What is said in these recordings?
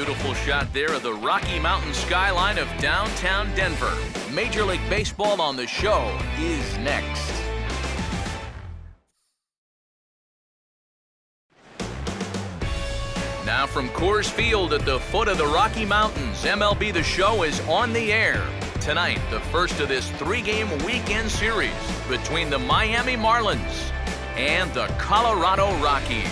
beautiful shot there of the Rocky Mountain skyline of downtown Denver. Major League Baseball on the show is next. Now from Coors Field at the foot of the Rocky Mountains, MLB The Show is on the air. Tonight, the first of this three-game weekend series between the Miami Marlins and the Colorado Rockies.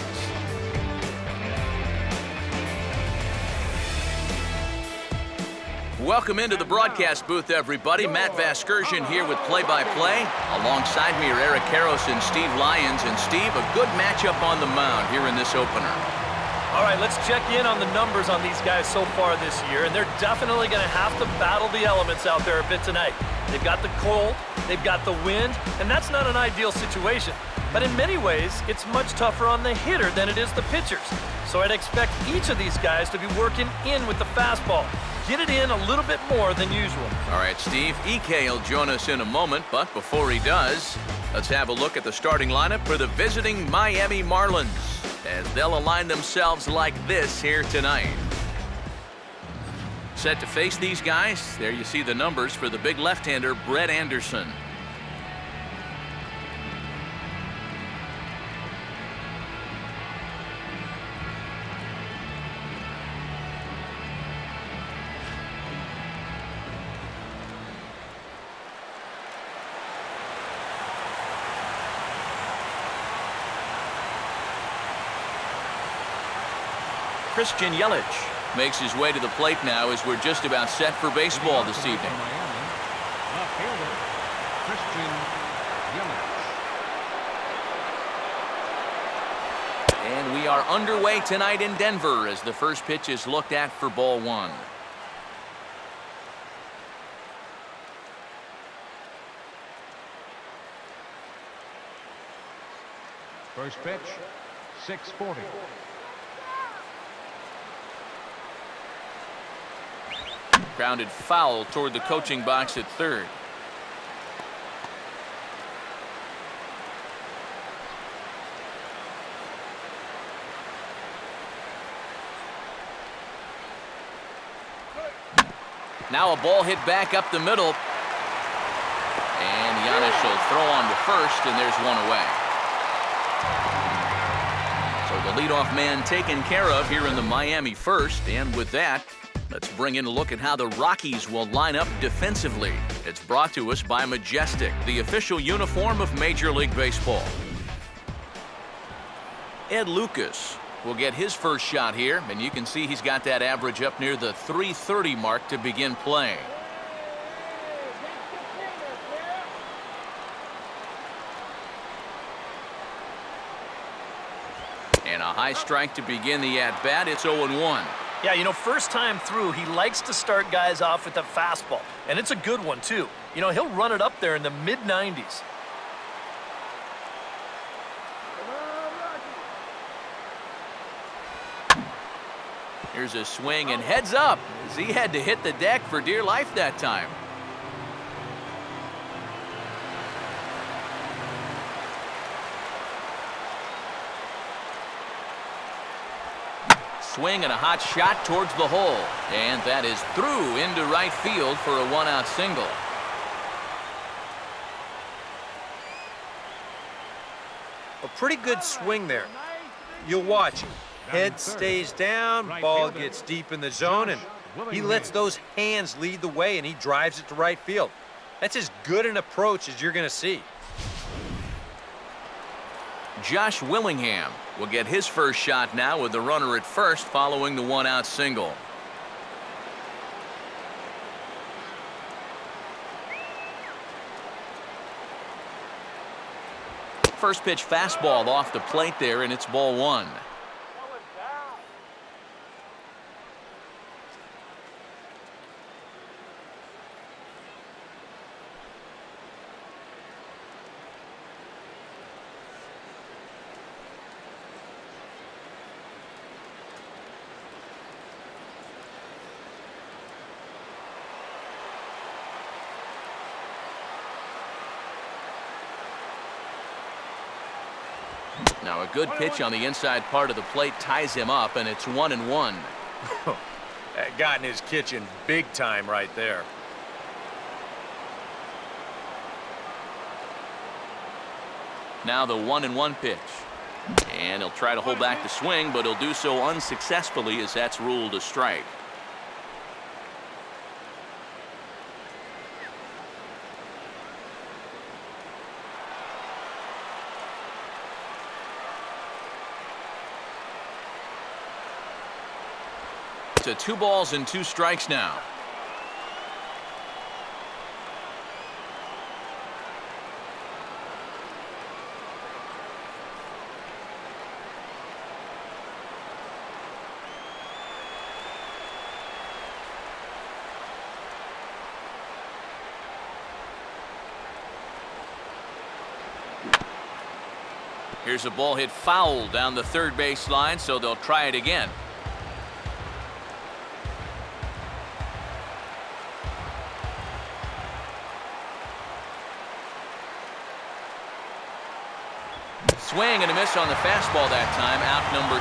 Welcome into the broadcast booth, everybody. Matt Vasgersian here with play-by-play. Alongside me are Eric Karros and Steve Lyons. And Steve, a good matchup on the mound here in this opener. All right, let's check in on the numbers on these guys so far this year, and they're definitely going to have to battle the elements out there a bit tonight. They've got the cold, they've got the wind, and that's not an ideal situation. But in many ways, it's much tougher on the hitter than it is the pitchers. So I'd expect each of these guys to be working in with the fastball. Get it in a little bit more than usual. All right, Steve, EK will join us in a moment, but before he does, let's have a look at the starting lineup for the visiting Miami Marlins, as they'll align themselves like this here tonight. Set to face these guys, there you see the numbers for the big left-hander, Brett Anderson. Christian Yelich makes his way to the plate now as we're just about set for baseball this evening. And we are underway tonight in Denver as the first pitch is looked at for ball one. First pitch, 640. Grounded foul toward the coaching box at third. Now a ball hit back up the middle. And Giannis will throw on to first, and there's one away. So the leadoff man taken care of here in the Miami first, and with that, let's bring in a look at how the Rockies will line up defensively. It's brought to us by Majestic, the official uniform of Major League Baseball. Ed Lucas will get his first shot here, and you can see he's got that average up near the .330 mark to begin play. And a high strike to begin the at-bat. It's 0-1. Yeah, you know, first time through, he likes to start guys off with a fastball. And it's a good one, too. You know, he'll run it up there in the mid-90s. Here's a swing and heads up, as he had to hit the deck for dear life that time. Swing and a hot shot towards the hole, and that is through into right field for a one-out single. A pretty good swing there. You'll watch. Head stays down, ball gets deep in the zone, and he lets those hands lead the way, and he drives it to right field. That's as good an approach as you're going to see. Josh Willingham will get his first shot now with the runner at first following the one-out single. First pitch fastball off the plate there, and it's ball one. Now a good pitch on the inside part of the plate ties him up, and it's 1-1. Got in his kitchen big time right there. Now the 1-1 pitch. And he'll try to hold back the swing, but he'll do so unsuccessfully as that's ruled a strike. To 2 balls and 2 strikes now. Here's a ball hit foul down the third base line, so they'll try it again. Swing and a miss on the fastball that time, out number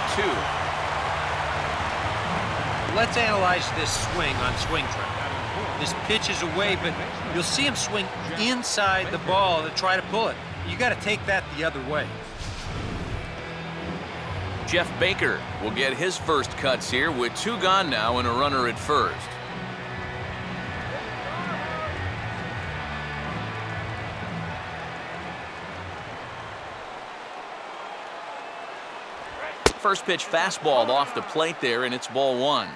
2. Let's analyze this swing on swing track. This pitch is away, but you'll see him swing inside the ball to try to pull it. You got to take that the other way. Jeff Baker will get his first cuts here with 2 gone now and a runner at first. First pitch fastball off the plate there, and it's ball 1.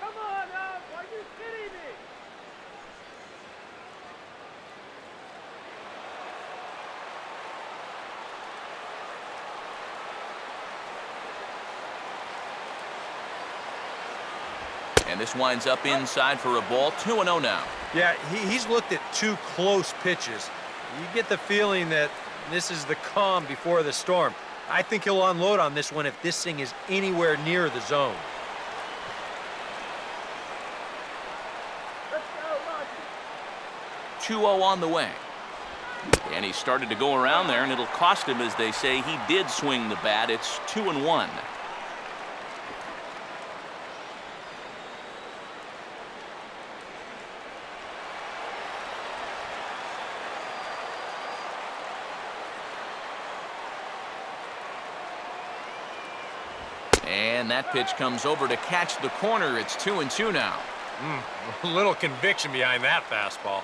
Come on up, are you kidding me? And this winds up inside for a ball. 2-0 now. Yeah, he's looked at 2 close pitches. You get the feeling that this is the calm before the storm. I think he'll unload on this one if this thing is anywhere near the zone. Let's go, Rocky. 2-0 on the way. And he started to go around there, and it'll cost him, as they say. He did swing the bat. It's 2-1. And that pitch comes over to catch the corner. It's 2-2 now. A little conviction behind that fastball.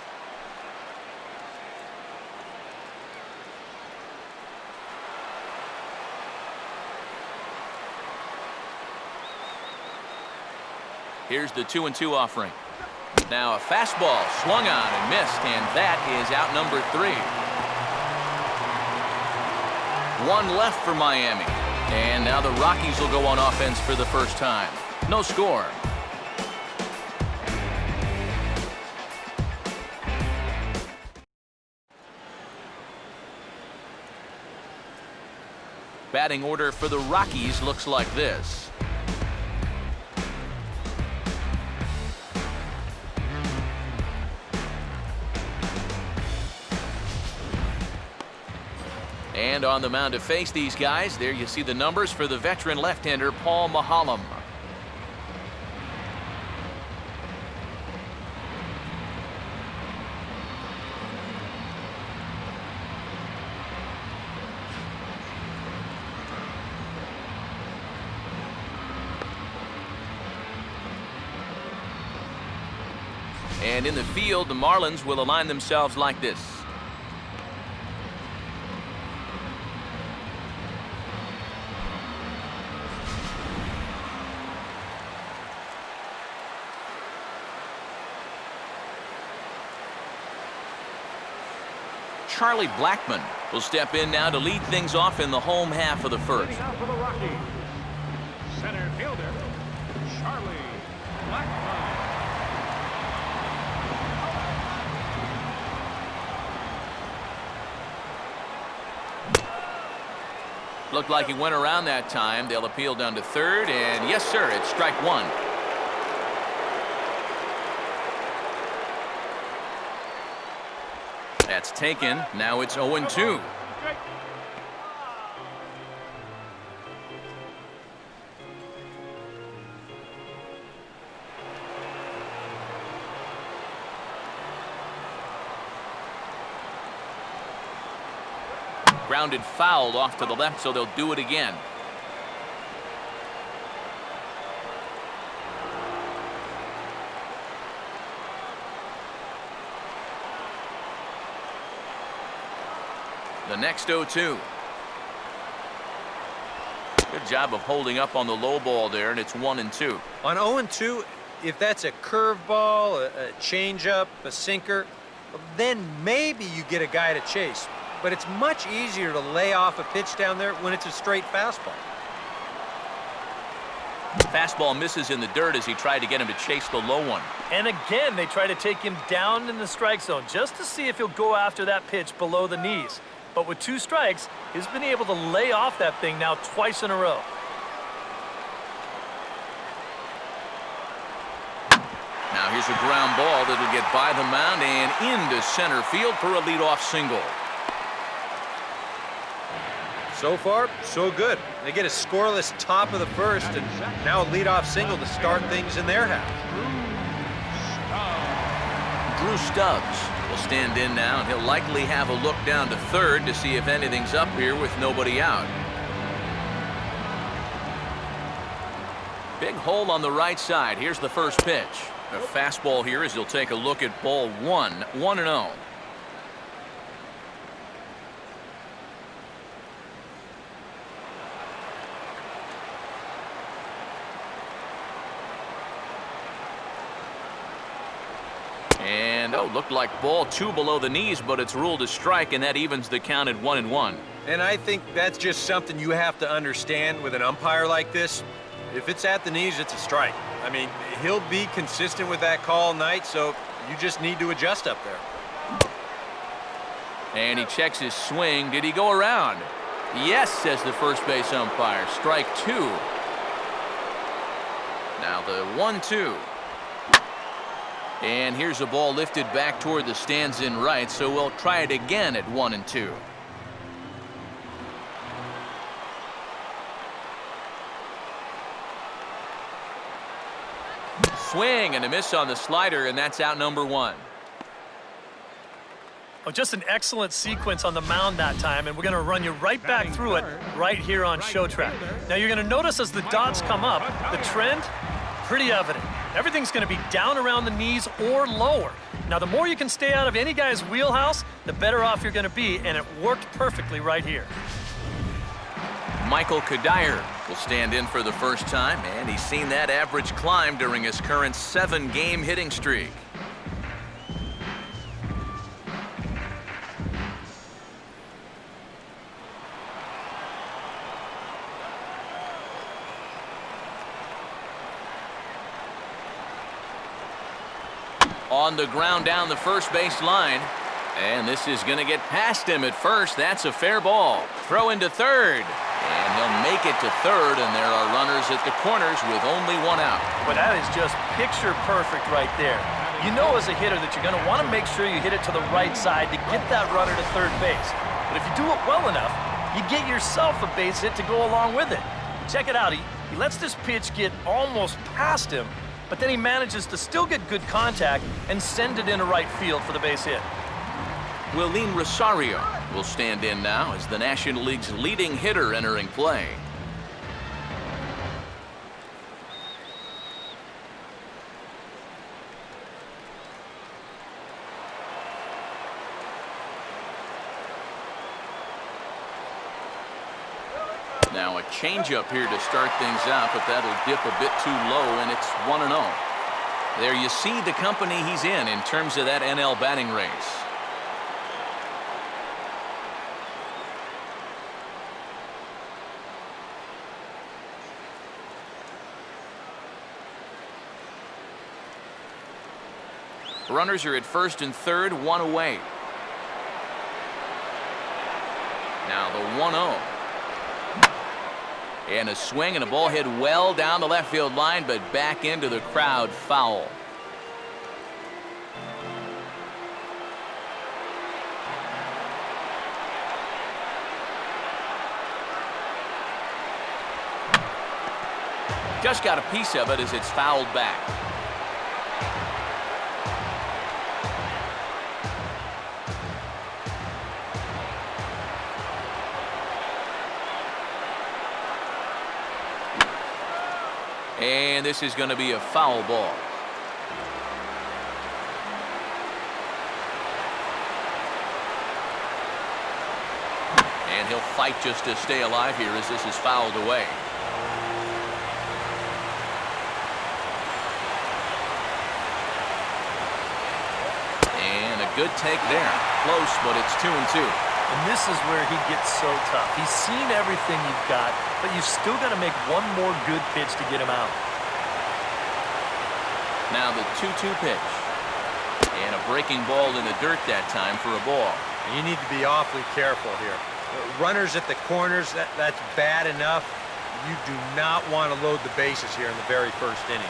Here's the 2-2 offering. Now a fastball swung on and missed, and that is out number 3. 1 left for Miami. And now the Rockies will go on offense for the first time. No score. Batting order for the Rockies looks like this. And on the mound to face these guys, there you see the numbers for the veteran left-hander Paul Maholm. And in the field, the Marlins will align themselves like this. Charlie Blackmon will step in now to lead things off in the home half of the first. Leading out for the Rockies, center fielder, Charlie Blackmon. Looked like he went around that time. They'll appeal down to third, and yes, sir, it's strike 1. That's taken. Now it's 0-2. Grounded foul off to the left, so they'll do it again. The next 0-2. Good job of holding up on the low ball there, and it's 1-2. On 0-2, if that's a curveball, a changeup, a sinker, then maybe you get a guy to chase. But it's much easier to lay off a pitch down there when it's a straight fastball. Fastball misses in the dirt as he tried to get him to chase the low one. And again, they try to take him down in the strike zone just to see if he'll go after that pitch below the knees. But with 2 strikes, he's been able to lay off that thing now twice in a row. Now here's a ground ball that'll get by the mound and into center field for a leadoff single. So far, so good. They get a scoreless top of the first and now a leadoff single to start things in their half. Drew Stubbs will stand in now, and he'll likely have a look down to third to see if anything's up here with nobody out. Big hole on the right side. Here's the first pitch. A fastball here as he'll take a look at ball 1, 1-0. And, looked like ball 2 below the knees, but it's ruled a strike, and that evens the count at 1-1. And I think that's just something you have to understand with an umpire like this. If it's at the knees, it's a strike. I mean, he'll be consistent with that call all night, so you just need to adjust up there. And he checks his swing. Did he go around? Yes, says the first base umpire. Strike 2. Now the 1-2. And here's a ball lifted back toward the stands in right, so we'll try it again at 1-2. Swing and a miss on the slider, and that's out number 1. Oh, just an excellent sequence on the mound that time, and we're going to run you right back through it right here on Show Track. Now you're going to notice as the dots come up, the trend, pretty evident. Everything's going to be down around the knees or lower. Now the more you can stay out of any guy's wheelhouse, the better off you're going to be, and it worked perfectly right here. Michael Kadire will stand in for the first time, and he's seen that average climb during his current 7-game hitting streak. On the ground down the first base line. And this is going to get past him at first. That's a fair ball. Throw into third. And he'll make it to third, and there are runners at the corners with only 1 out. Well, that is just picture perfect right there. You know as a hitter that you're going to want to make sure you hit it to the right side to get that runner to third base. But if you do it well enough, you get yourself a base hit to go along with it. Check it out. He lets this pitch get almost past him, but then he manages to still get good contact and send it into right field for the base hit. Willeen Rosario will stand in now as the National League's leading hitter entering play. Now a changeup here to start things out, but that'll dip a bit too low, and it's 1-0. There you see the company he's in terms of that NL batting race. Runners are at first and third, 1 away. Now the 1-0. And a swing and a ball hit well down the left field line, but back into the crowd, foul. Just got a piece of it as it's fouled back. And this is going to be a foul ball. And he'll fight just to stay alive here as this is fouled away. And a good take there. Close, but it's 2-2. And this is where he gets so tough. He's seen everything you've got, but you've still got to make one more good pitch to get him out. Now the 2-2 pitch. And a breaking ball in the dirt that time for a ball. You need to be awfully careful here. Runners at the corners, that's bad enough. You do not want to load the bases here in the very first inning.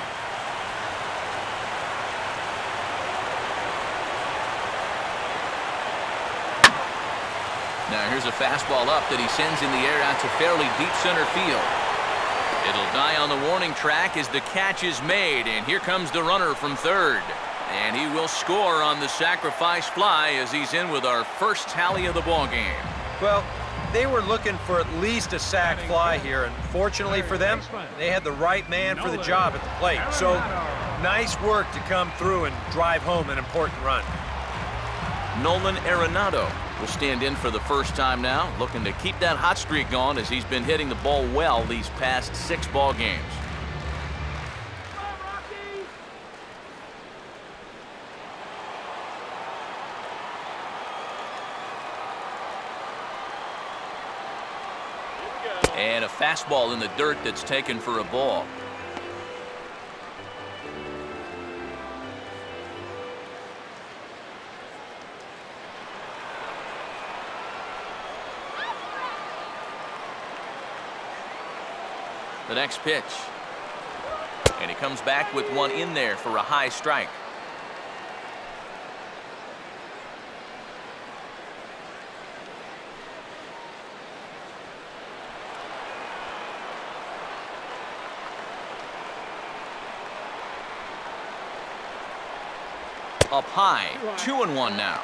Now here's a fastball up that he sends in the air out to fairly deep center field. It'll die on the warning track as the catch is made, and here comes the runner from third. And he will score on the sacrifice fly as he's in with our first tally of the ball game. Well, they were looking for at least a sac fly here, and fortunately for them, they had the right man for the job at the plate. So nice work to come through and drive home an important run. Nolan Arenado will stand in for the first time now, looking to keep that hot streak going as he's been hitting the ball well these past 6 ball games. And a fastball in the dirt that's taken for a ball. The next pitch. And he comes back with one in there for a high strike. Up high, 2-1 now.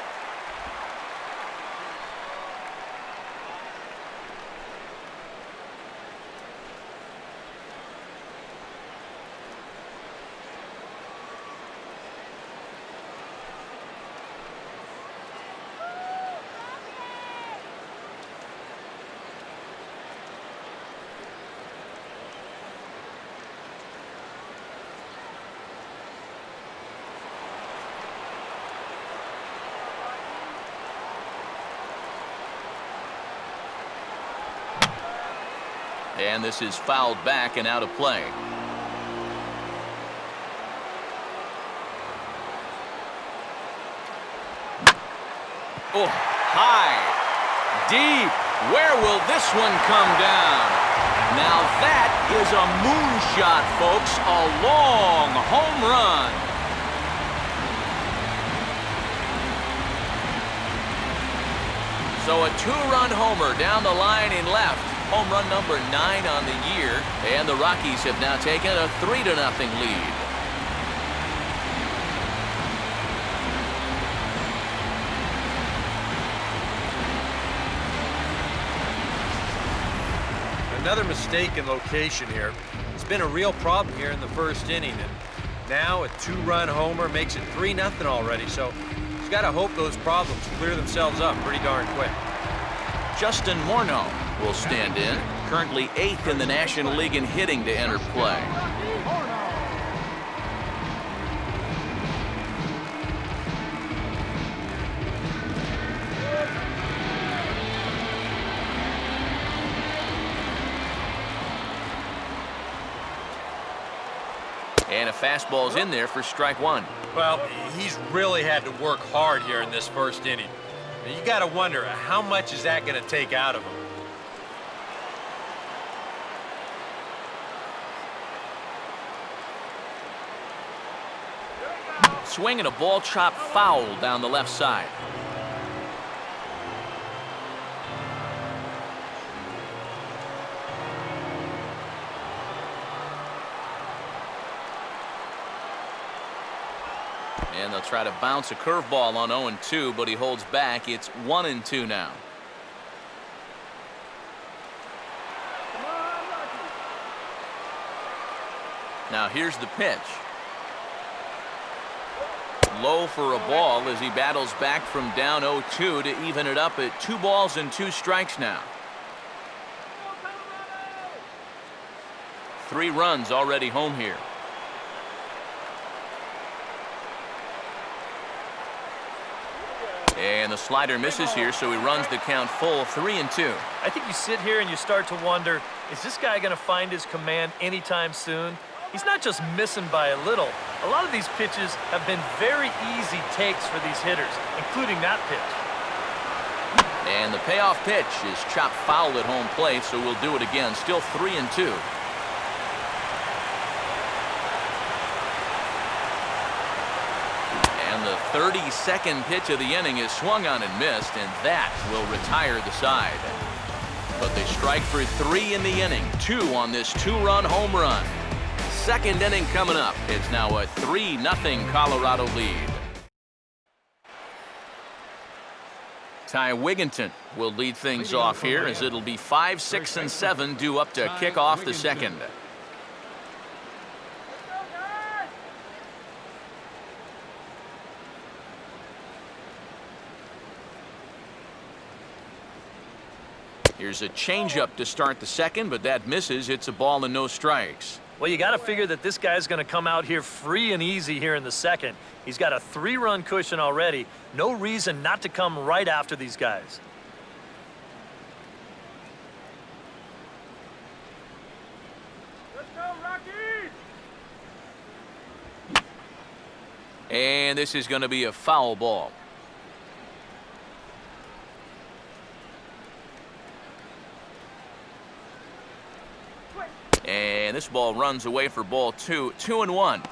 And this is fouled back and out of play. Oh, high, deep. Where will this one come down? Now that is a moonshot, folks. A long home run. So a 2-run homer down the line in left. Home run number 9 on the year, and the Rockies have now taken a 3-0 lead. Another mistake in location here. It's been a real problem here in the first inning, and now a 2-run homer makes it 3-0 already, so he's got to hope those problems clear themselves up pretty darn quick. Justin Morneau will stand in, currently 8th in the National League in hitting to enter play. And a fastball's in there for strike 1. Well, he's really had to work hard here in this first inning. You got to wonder, how much is that going to take out of him? Swing and a ball chopped foul down the left side. And they'll try to bounce a curveball on 0-2, but he holds back. It's 1-2 now. Now here's the pitch. Low for a ball as he battles back from down 0-2 to even it up at 2 balls and 2 strikes now. 3 runs already home here. And the slider misses here, so he runs the count full 3-2. I think you sit here and you start to wonder, is this guy going to find his command anytime soon? He's not just missing by a little. A lot of these pitches have been very easy takes for these hitters, including that pitch. And the payoff pitch is chopped foul at home plate, so we'll do it again. Still 3-2. And the 32nd pitch of the inning is swung on and missed, and that will retire the side. But they strike for 3 in the inning, 2 on this 2-run home run. Second inning coming up. It's now a 3-0 Colorado lead. Ty Wigginton will lead things off here as it'll be 5, 6, and 7 due up to kick off the second. Here's a changeup to start the second, but that misses. It's a ball and no strikes. Well, you got to figure that this guy's going to come out here free and easy here in the second. He's got a 3-run cushion already. No reason not to come right after these guys. Let's go, Rockies! And this is going to be a foul ball. And this ball runs away for ball 2, 2-1.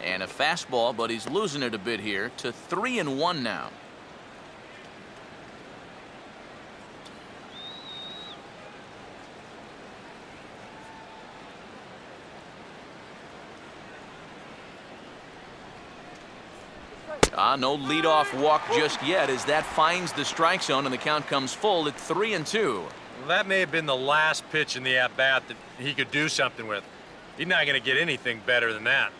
And a fastball, but he's losing it a bit here to 3-1 now. No leadoff walk just yet as that finds the strike zone and the count comes full at 3-2. Well, that may have been the last pitch in the at-bat that he could do something with. He's not going to get anything better than that.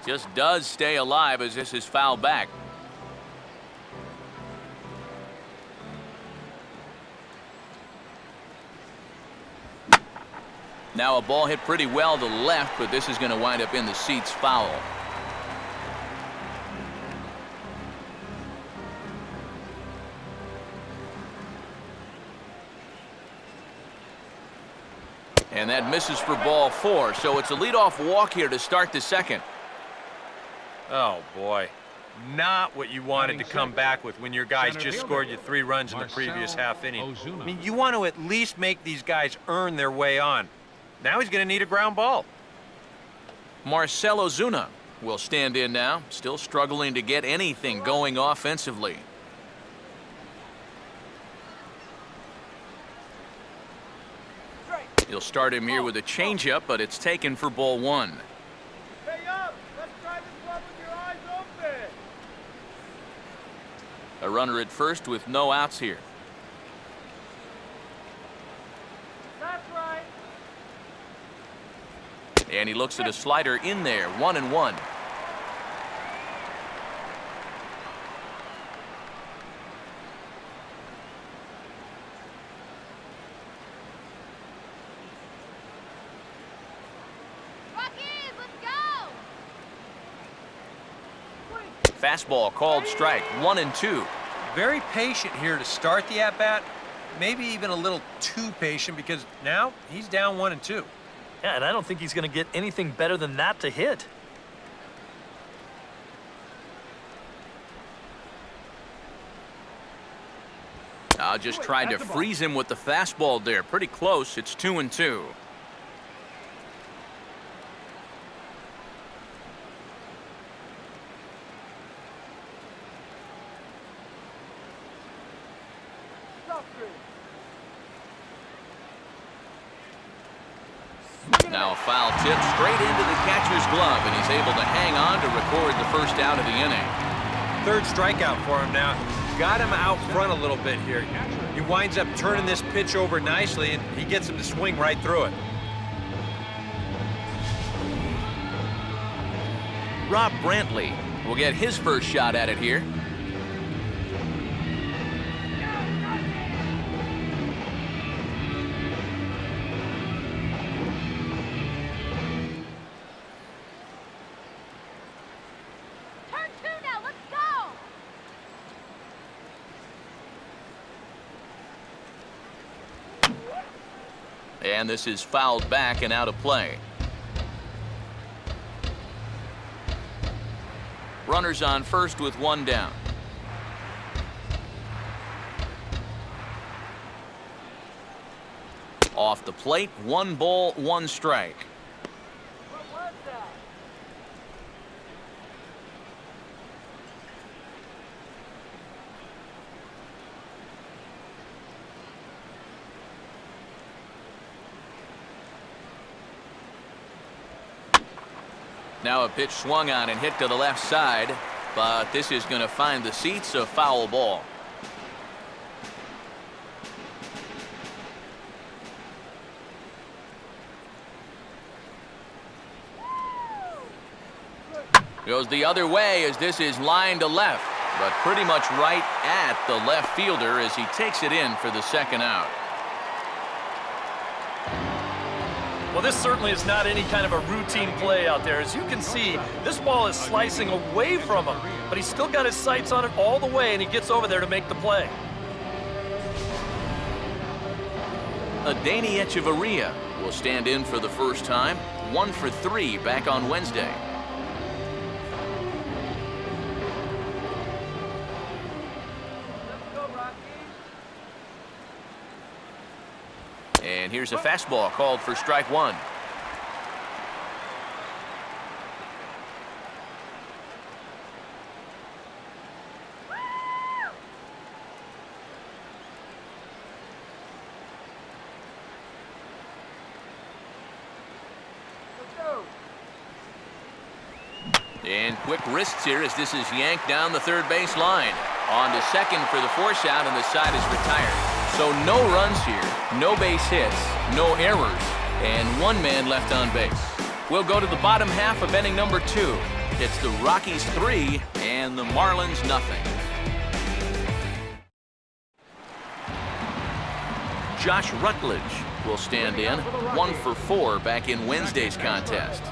Just does stay alive as this is fouled back. Now a ball hit pretty well to left, but this is going to wind up in the seats foul. And that misses for ball 4, so it's a leadoff walk here to start the second. Oh, boy. Not what you wanted to come back with when your guys just scored you 3 runs in the previous half inning. I mean, you want to at least make these guys earn their way on. Now he's going to need a ground ball. Marcell Ozuna will stand in now, still struggling to get anything going offensively. He'll start him here with a changeup, but it's taken for ball 1. Stay up! Let's try this one with your eyes open! A runner at first with no outs here. That's right! And he looks at a slider in there, 1-1. Fastball called strike, 1-2. Very patient here to start the at-bat. Maybe even a little too patient because now he's down 1-2. Yeah, and I don't think he's going to get anything better than that to hit. Just tried to freeze him with the fastball there. Pretty close. It's 2-2. Now a foul tip straight into the catcher's glove, and he's able to hang on to record the first out of the inning. Third strikeout for him now. Got him out front a little bit here. He winds up turning this pitch over nicely, and he gets him to swing right through it. Rob Brantley will get his first shot at it here. Turn two now, let's go! And this is fouled back and out of play. Runners on first with one down. Off the plate, 1 ball, 1 strike. What was that? Now a pitch swung on and hit to the left side, but this is going to find the seats, a foul ball. Goes the other way as this is lined to left, but pretty much right at the left fielder as he takes it in for the second out. Well, this certainly is not any kind of a routine play out there. As you can see, this ball is slicing away from him, but he's still got his sights on it all the way, and he gets over there to make the play. Adeiny Echeverria will stand in for the first time, 1 for 3 back on Wednesday. Let's go, Rocky. And here's a fastball called for strike 1. Let's go. And quick wrists here as this is yanked down the third base line. On to second for the force out, and the side is retired. So no runs here, no base hits, no errors, and 1 man left on base. We'll go to the bottom half of inning number 2. It's the Rockies 3 and the Marlins nothing. Josh Rutledge will stand in, 1 for 4 back in Wednesday's contest.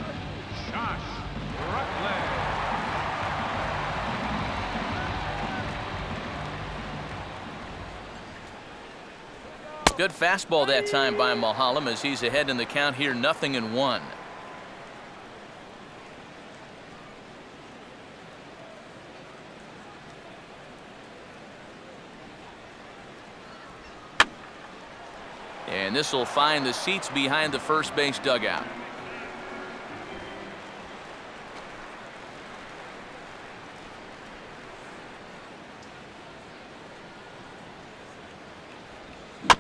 Josh Rutledge. Good fastball that time by Mulholland as he's ahead in the count here, 0-1. And this will find the seats behind the first base dugout.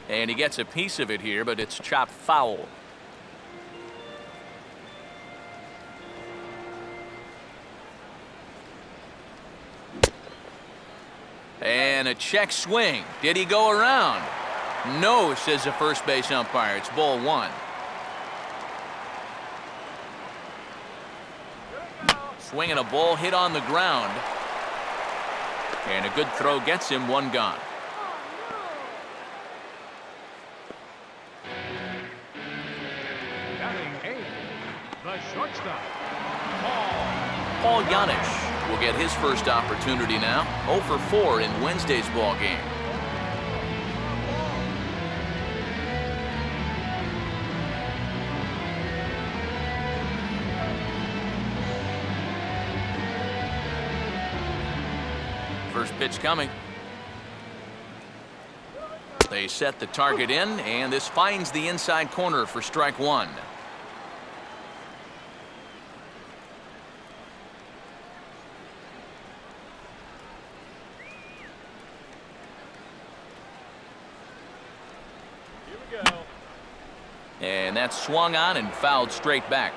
And he gets a piece of it here, but it's chopped foul. And a check swing. Did he go around? No, says the first base umpire. It's ball 1. Swinging a ball hit on the ground. And a good throw gets him, 1 gone. Batting 8, the shortstop, Paul Janich will get his first opportunity now. 0 for 4 in Wednesday's ball game. First pitch coming. They set the target in, and this finds the inside corner for strike 1. Here we go. And that's swung on and fouled straight back.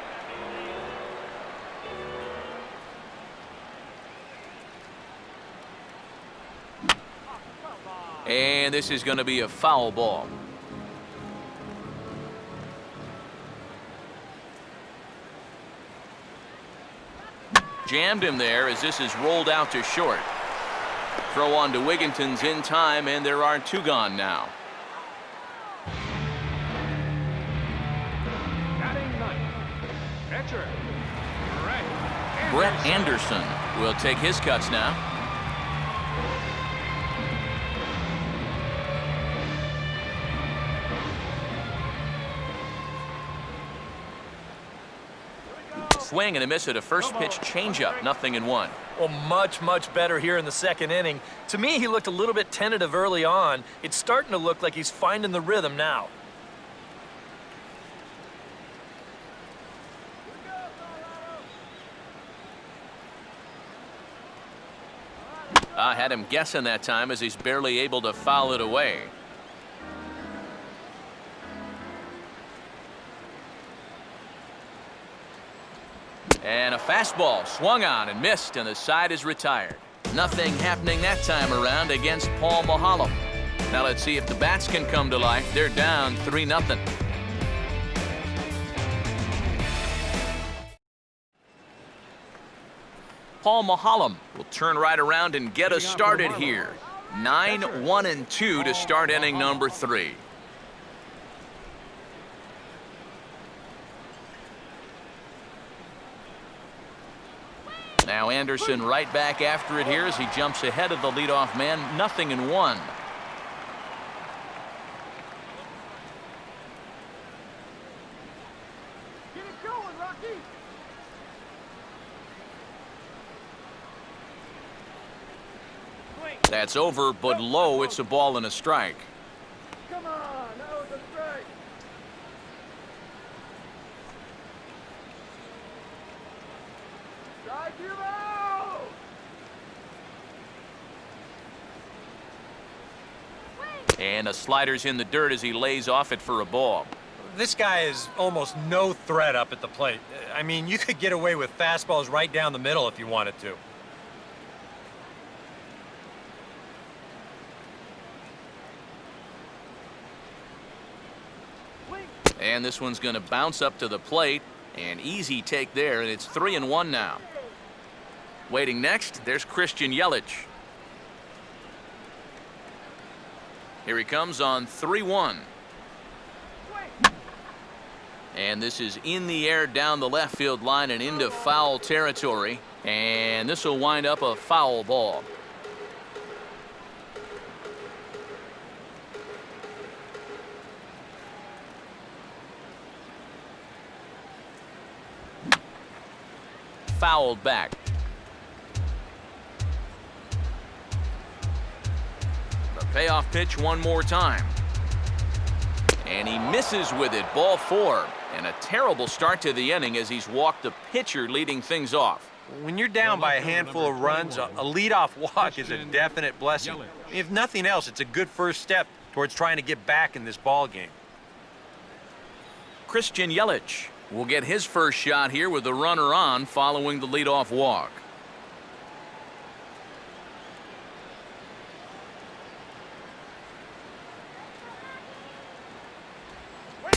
And this is going to be a foul ball. Jammed him there as this is rolled out to short. Throw on to Wigginton's in time, and there are 2 gone now. Batting ninth, pitcher, Brett Anderson will take his cuts now. Swing and a miss at a first pitch changeup, 0-1. Well, much better here in the second inning. To me, he looked a little bit tentative early on. It's starting to look like he's finding the rhythm now. I had him guessing that time as he's barely able to foul it away. And a fastball swung on and missed, and the side is retired. Nothing happening that time around against Paul Mahalem. Now let's see if the bats can come to life. They're down 3-0. Paul Mahalem will turn right around and get us started here. 9-1-2 to start inning number 3. Now Anderson right back after it here as he jumps ahead of the leadoff man. 0-1. Get it going, Rocky. That's over, but low. It's a ball and a strike. Come on, that was a strike. Strike you out. And a slider's in the dirt as he lays off it for a ball. This guy is almost no threat up at the plate. I mean, you could get away with fastballs right down the middle if you wanted to. And this one's going to bounce up to the plate. An easy take there, and it's 3-1 now. Waiting next, there's Christian Yelich. Here he comes on 3-1. And this is in the air down the left field line and into foul territory. And this will wind up a foul ball. Fouled back. The payoff pitch one more time. And he misses with it. Ball 4. And a terrible start to the inning as he's walked the pitcher leading things off. When you're down by a handful of runs, a leadoff walk is a definite blessing. If nothing else, it's a good first step towards trying to get back in this ball game. Christian Yelich will get his first shot here with the runner on following the leadoff walk.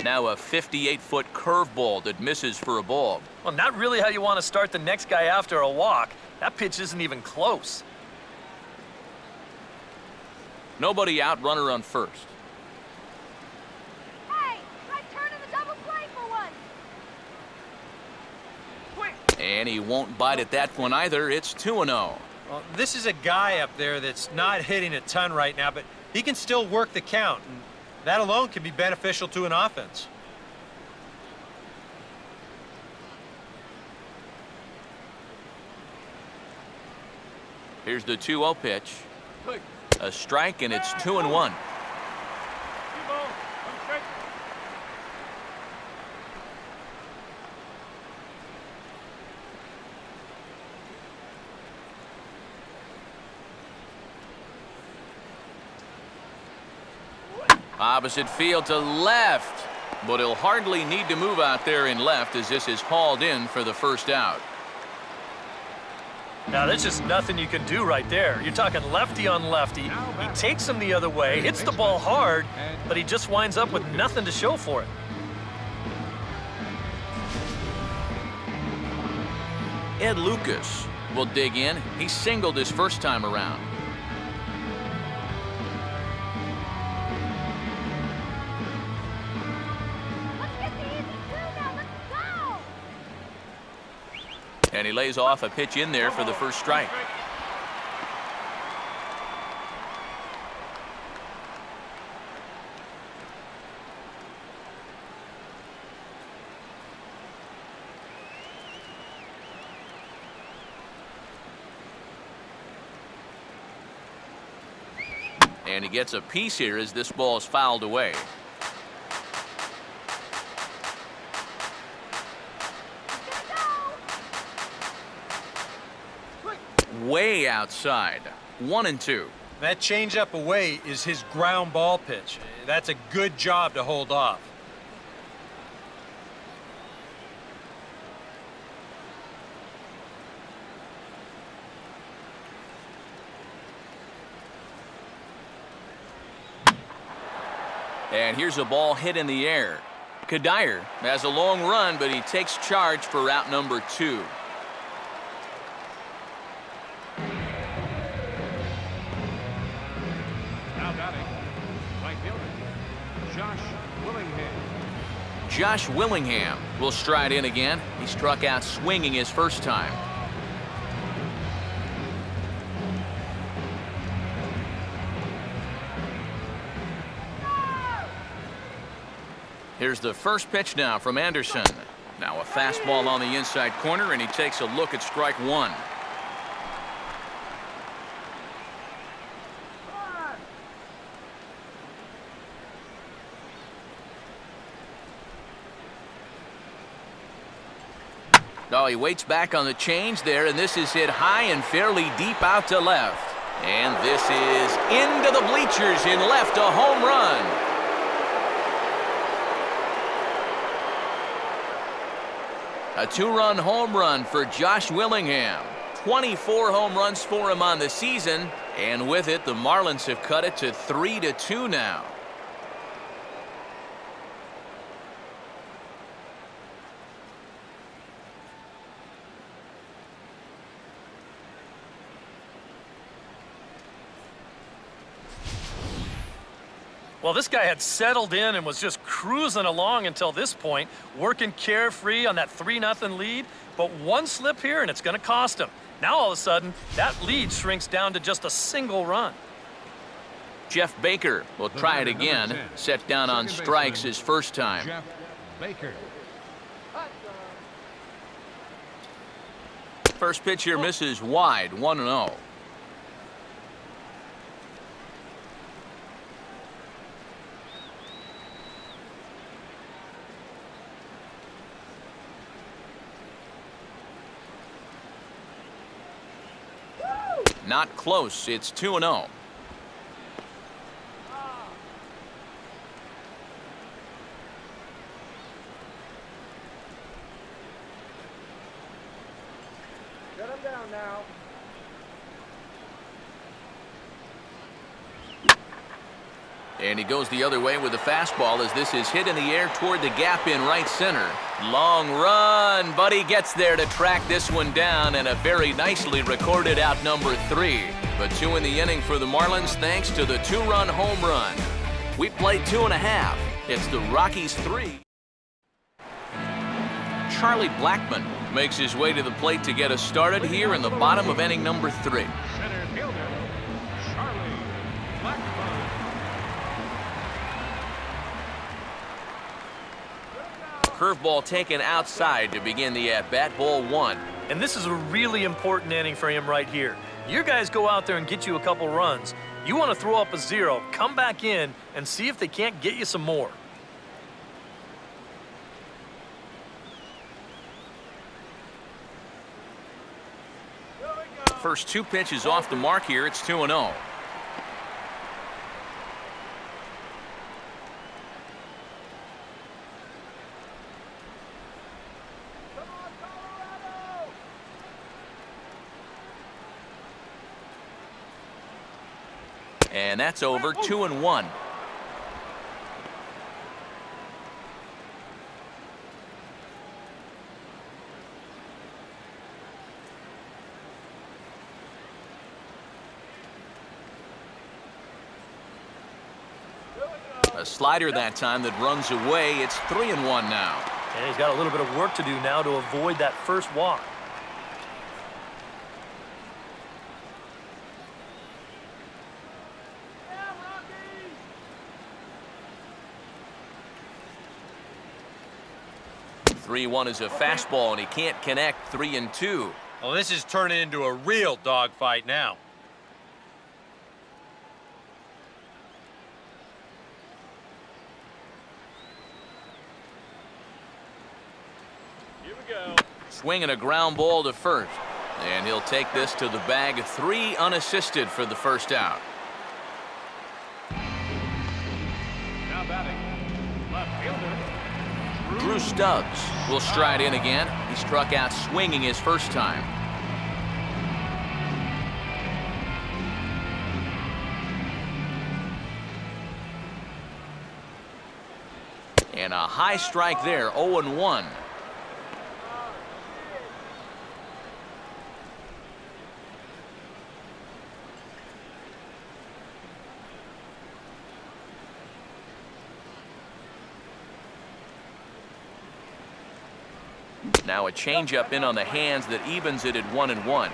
Now a 58-foot curveball that misses for a ball. Well, not really how you want to start the next guy after a walk. That pitch isn't even close. Nobody out, runner on first. Hey, try turning the double play for once. And he won't bite at that one either. It's 2-0. Well, this is a guy up there that's not hitting a ton right now, but he can still work the count. And that alone can be beneficial to an offense. Here's the 2-0 pitch. A strike, and it's 2-1. Opposite field to left. but he'll hardly need to move out there in left as this is hauled in for the first out. Now, there's just nothing you can do right there. You're talking lefty on lefty. He takes him the other way, hits the ball hard, but he just winds up with nothing to show for it. Ed Lucas will dig in. He singled his first time around. And he lays off a pitch in there for the first strike. And he gets a piece here as this ball is fouled away. Way outside. 1-2. That changeup away is his ground ball pitch. That's a good job to hold off. And here's a ball hit in the air. Kadire has a long run, but he takes charge for route number 2. Now batting, right fielder, Josh Willingham. Josh Willingham will stride in again. He struck out swinging his first time. Here's the first pitch now from Anderson. Now a fastball on the inside corner, and he takes a look at strike 1. Oh, he waits back on the change there, and this is hit high and fairly deep out to left. And this is into the bleachers in left, a home run. A 2-run home run for Josh Willingham. 24 home runs for him on the season, and with it, the Marlins have cut it to 3-2 now. Well, this guy had settled in and was just cruising along until this point, working carefree on that 3-0 lead. But one slip here, and it's going to cost him. Now, all of a sudden, that lead shrinks down to just a single run. Jeff Baker will try it again. Set down on strikes his first time. Jeff Baker. First pitch here misses wide, 1-0. Not close. It's 2-0. Shut him down now. And he goes the other way with the fastball as this is hit in the air toward the gap in right center. Long run, but he gets there to track this one down, and a very nicely recorded out number 3. But 2 in the inning for the Marlins thanks to the 2-run home run. We played 2.5. It's the Rockies 3. Charlie Blackmon makes his way to the plate to get us started here in the bottom of inning number 3. Center fielder, Charlie Blackmon. Curveball taken outside to begin the at-bat, ball 1. And this is a really important inning for him right here. Your guys go out there and get you a couple runs. You want to throw up a 0, come back in, and see if they can't get you some more. First 2 pitches off the mark here. It's 2-0. And that's over. 2-1. A slider that time that runs away. It's 3-1 now. And he's got a little bit of work to do now to avoid that first walk. Yeah, Rocky! 3-1 is a fastball, and he can't connect. 3-2. Well, this is turning into a real dogfight now. Here we go. Swinging a ground ball to first. And he'll take this to the bag. 3 unassisted for the first out. Now batting. Left fielder. Drew Stubbs will stride in again. He struck out swinging his first time. And a high strike there. 0-1. Now a changeup in on the hands that evens it at 1-1.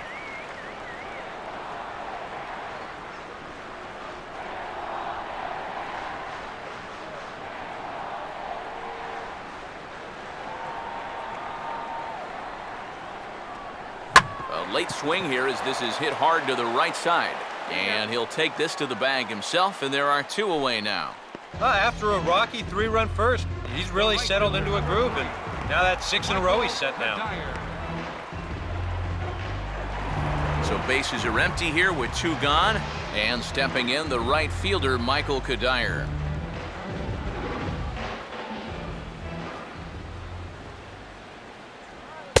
A late swing here as this is hit hard to the right side. And he'll take this to the bag himself, and there are 2 away now. After a rocky 3-run first, he's really settled into a groove, and now that's 6 in a row he's set down. So bases are empty here with 2 gone, and stepping in the right fielder, Michael Kadire.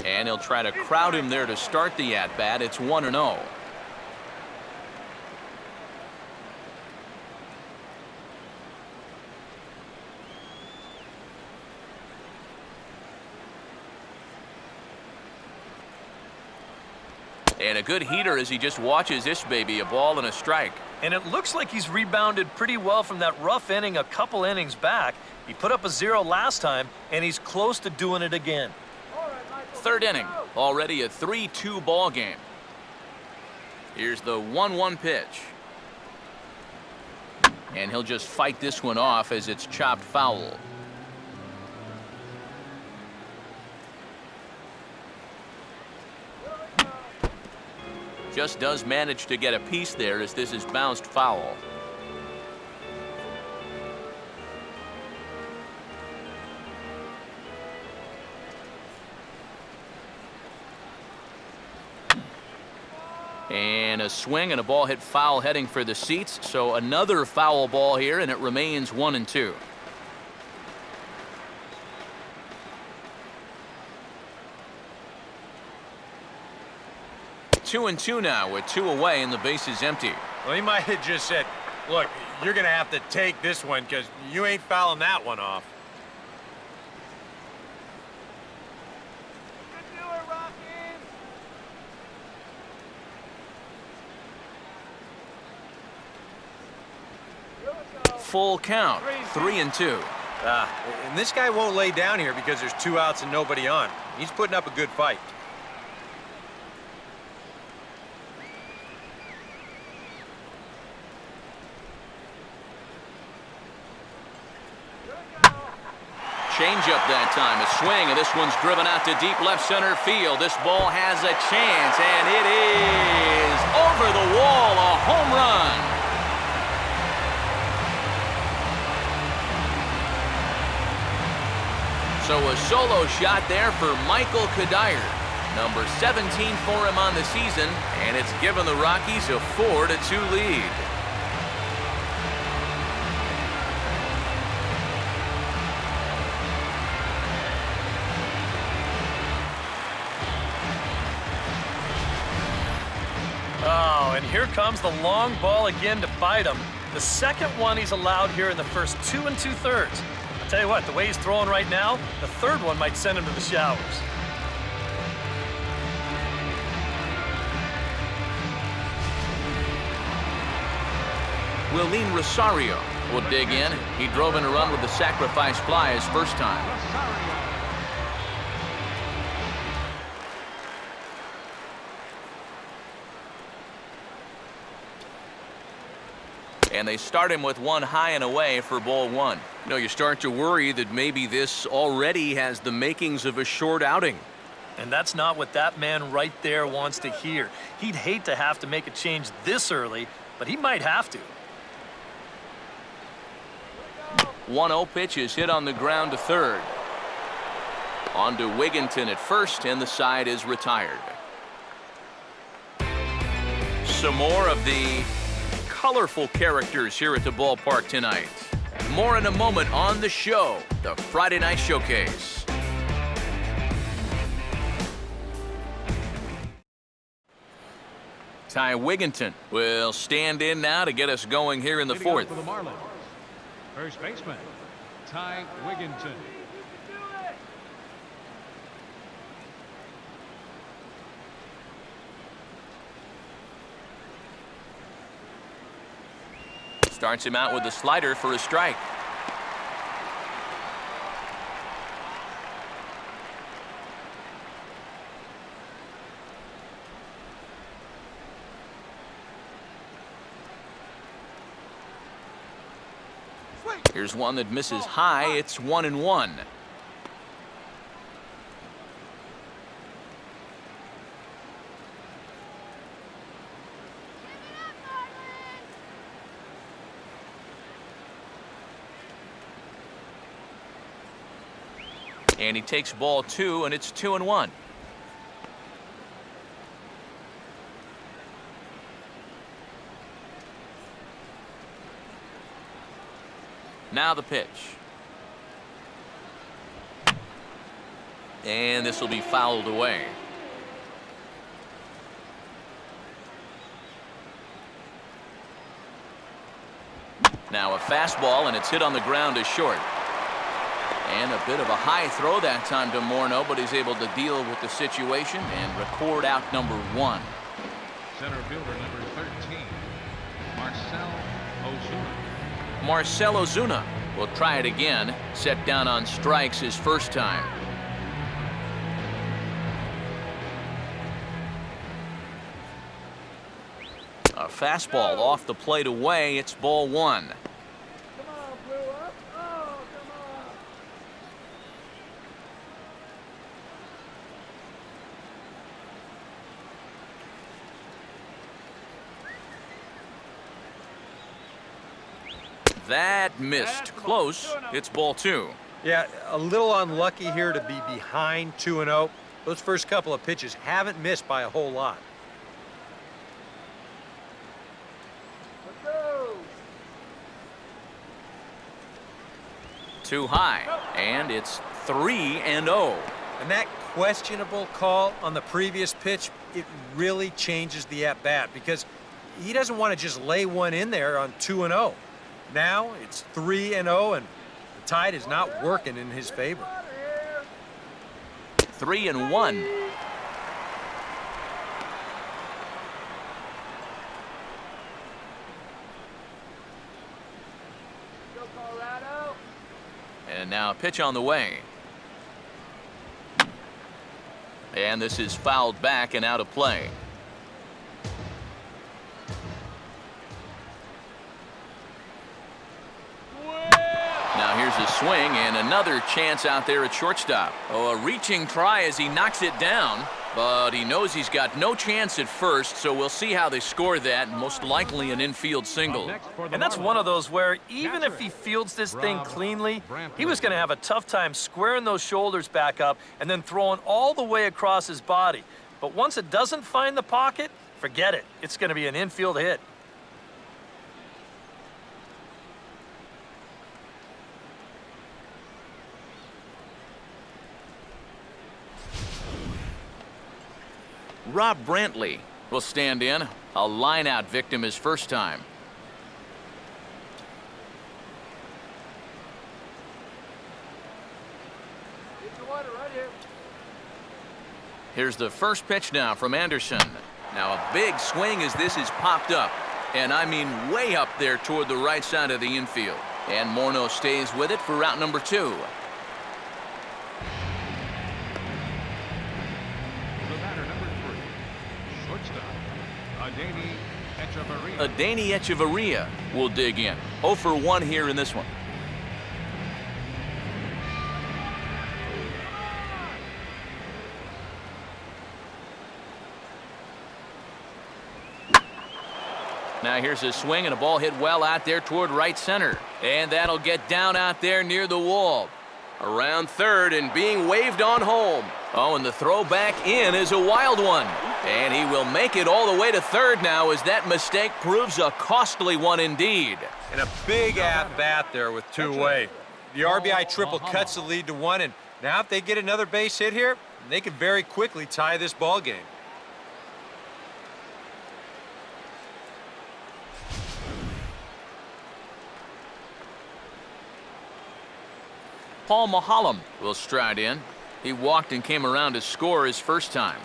And he'll try to crowd him there to start the at-bat. It's 1-0. And a good heater as he just watches this baby, a ball and a strike. And it looks like he's rebounded pretty well from that rough inning a couple innings back. He put up a 0 last time, and he's close to doing it again. Third inning, already a 3-2 ball game. Here's the 1-1 pitch. And he'll just fight this one off as it's chopped foul. Just does manage to get a piece there as this is bounced foul. And a swing and a ball hit foul heading for the seats. So another foul ball here, and it remains 1-2. Two and two now with 2 away and the base is empty. Well, he might have just said, look, you're going to have to take this one because you ain't fouling that one off. Good do it, Rocky! Here we go. Full count, 3-2. And this guy won't lay down here because there's 2 outs and nobody on. He's putting up a good fight. Changeup that time, a swing, and this one's driven out to deep left center field. This ball has a chance, and it is over the wall, a home run. So a solo shot there for Michael Kadire. Number 17 for him on the season, and it's given the Rockies a 4-2 lead. Oh, and here comes the long ball again to bite him. The second one he's allowed here in the first 2 2/3. I'll tell you what, the way he's throwing right now, the third one might send him to the showers. Willeen Rosario will dig in. He drove in a run with the sacrifice fly his first time. And they start him with one high and away for ball one. You know, you start to worry that maybe this already has the makings of a short outing. And that's not what that man right there wants to hear. He'd hate to have to make a change this early, but he might have to. 1-0 pitch is hit on the ground to third. On to Wigginton at first, and the side is retired. Some more of the colorful characters here at the ballpark tonight. More in a moment on the show, the Friday Night Showcase. Ty Wigginton will stand in now to get us going here in the fourth. For the Marlins, first baseman, Ty Wigginton. Starts him out with a slider for a strike. Here's one that misses high. It's 1-1. And he takes ball two, and it's 2-1. Now the pitch. And this will be fouled away. Now a fastball, and it's hit on the ground as short. And a bit of a high throw that time to Morneau, but he's able to deal with the situation and record out number one. Center fielder number 13, Ozuna. Marcell Ozuna will try it again, set down on strikes his first time. A fastball off the plate away. It's ball one. Come on, Blue. Up. Oh, come on. That missed. Close. It's ball two. Yeah, a little unlucky here to be behind 2-0. Those first couple of pitches haven't missed by a whole lot. Let's go. Too high. And it's 3-0. And that questionable call on the previous pitch, it really changes the at-bat because he doesn't want to just lay one in there on 2-0. Now it's 3-0, and the tide is not working in his favor. 3-1. Go, Colorado. And now a pitch on the way. And this is fouled back and out of play. Now here's a swing and another chance out there at shortstop. Oh, a reaching try as he knocks it down, but he knows he's got no chance at first, so we'll see how they score that. Most likely an infield single. And that's one of those where even if he fields this thing cleanly, he was going to have a tough time squaring those shoulders back up and then throwing all the way across his body. But once it doesn't find the pocket, forget it. It's going to be an infield hit. Rob Brantley will stand in. A line-out victim his first time. Here's the first pitch now from Anderson. Now a big swing as this is popped up. And I mean way up there toward the right side of the infield. And Morneau stays with it for route number 2. The batter, number 3, shortstop, Adani Echeverria will dig in. 0 for 1 here in this one. Now here's a swing and a ball hit well out there toward right center. And that'll get down out there near the wall. Around third and being waved on home. Oh, and the throw back in is a wild one. And he will make it all the way to third now as that mistake proves a costly one indeed. And a big at-bat there with 2 away. The RBI triple cuts the lead to 1, and now if they get another base hit here, they could very quickly tie this ball game. Paul Mahalam will stride in. He walked and came around to score his first time.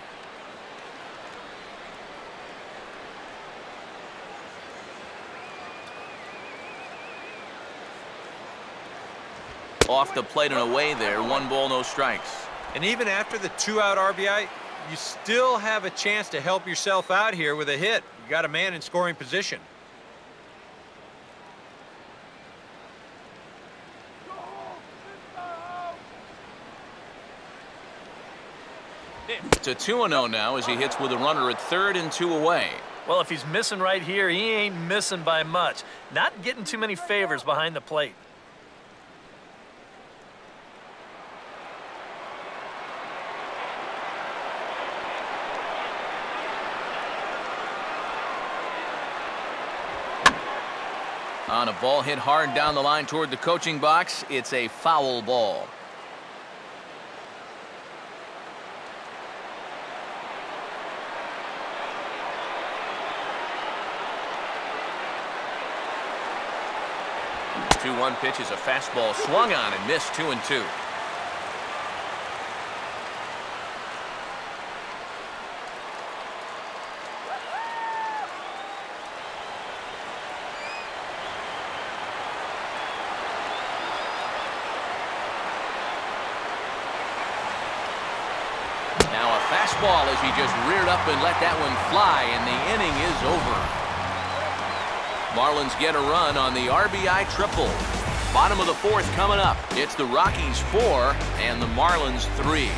Off the plate and away there. 1 ball, no strikes. And even after the 2-out RBI, you still have a chance to help yourself out here with a hit. You got a man in scoring position. It's a 2-0 now as he hits with a runner at third and 2 away. Well, if he's missing right here, he ain't missing by much. Not getting too many favors behind the plate. On a ball hit hard down the line toward the coaching box, it's a foul ball. The 2-1 pitch is a fastball swung on and missed. 2-2. Now a fastball as he just reared up and let that one fly, and the inning is over. Marlins get a run on the RBI triple. Bottom of the 4th coming up. It's the Rockies 4 and the Marlins 3.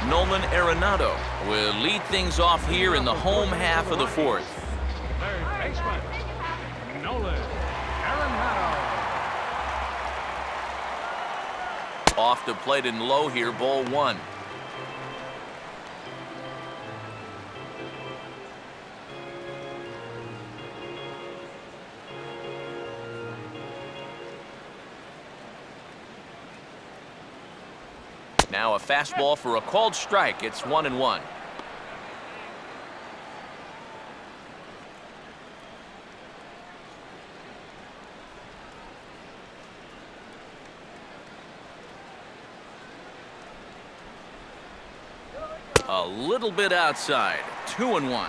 Nolan Arenado will lead things off here in the home half of the 4th. third baseman, Nolan Arenado. Off the plate and low here, ball 1. Now a fastball for a called strike. It's 1-1. A little bit outside. 2-1.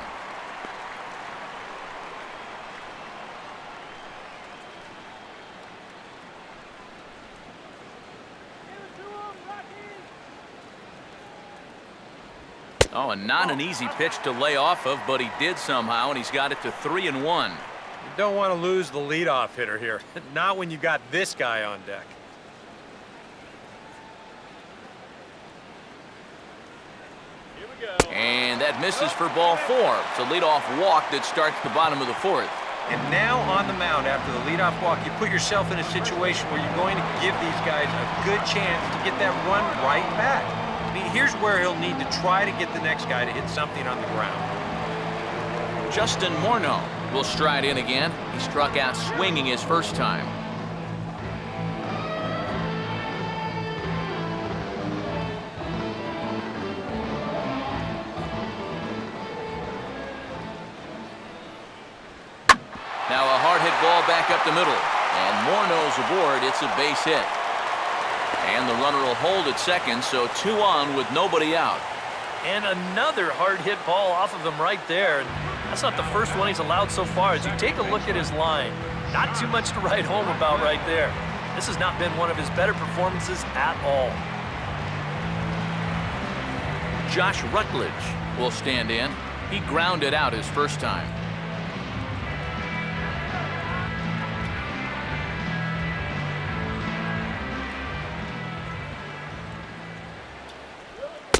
Oh, and not an easy pitch to lay off of, but he did somehow, and he's got it to 3-1. You don't want to lose the leadoff hitter here. Not when you got this guy on deck. And that misses for ball 4. It's a leadoff walk that starts the bottom of the 4th. And now on the mound after the leadoff walk, you put yourself in a situation where you're going to give these guys a good chance to get that run right back. I mean, here's where he'll need to try to get the next guy to hit something on the ground. Justin Morneau will stride in again. He struck out swinging his first time. ball back up the middle. And Morneau's aboard. It's a base hit. And the runner will hold at second, so 2 on with nobody out. And another hard hit ball off of him right there. And that's not the first one he's allowed so far. As you take a look at his line, not too much to write home about right there. This has not been one of his better performances at all. Josh Rutledge will stand in. He grounded out his first time.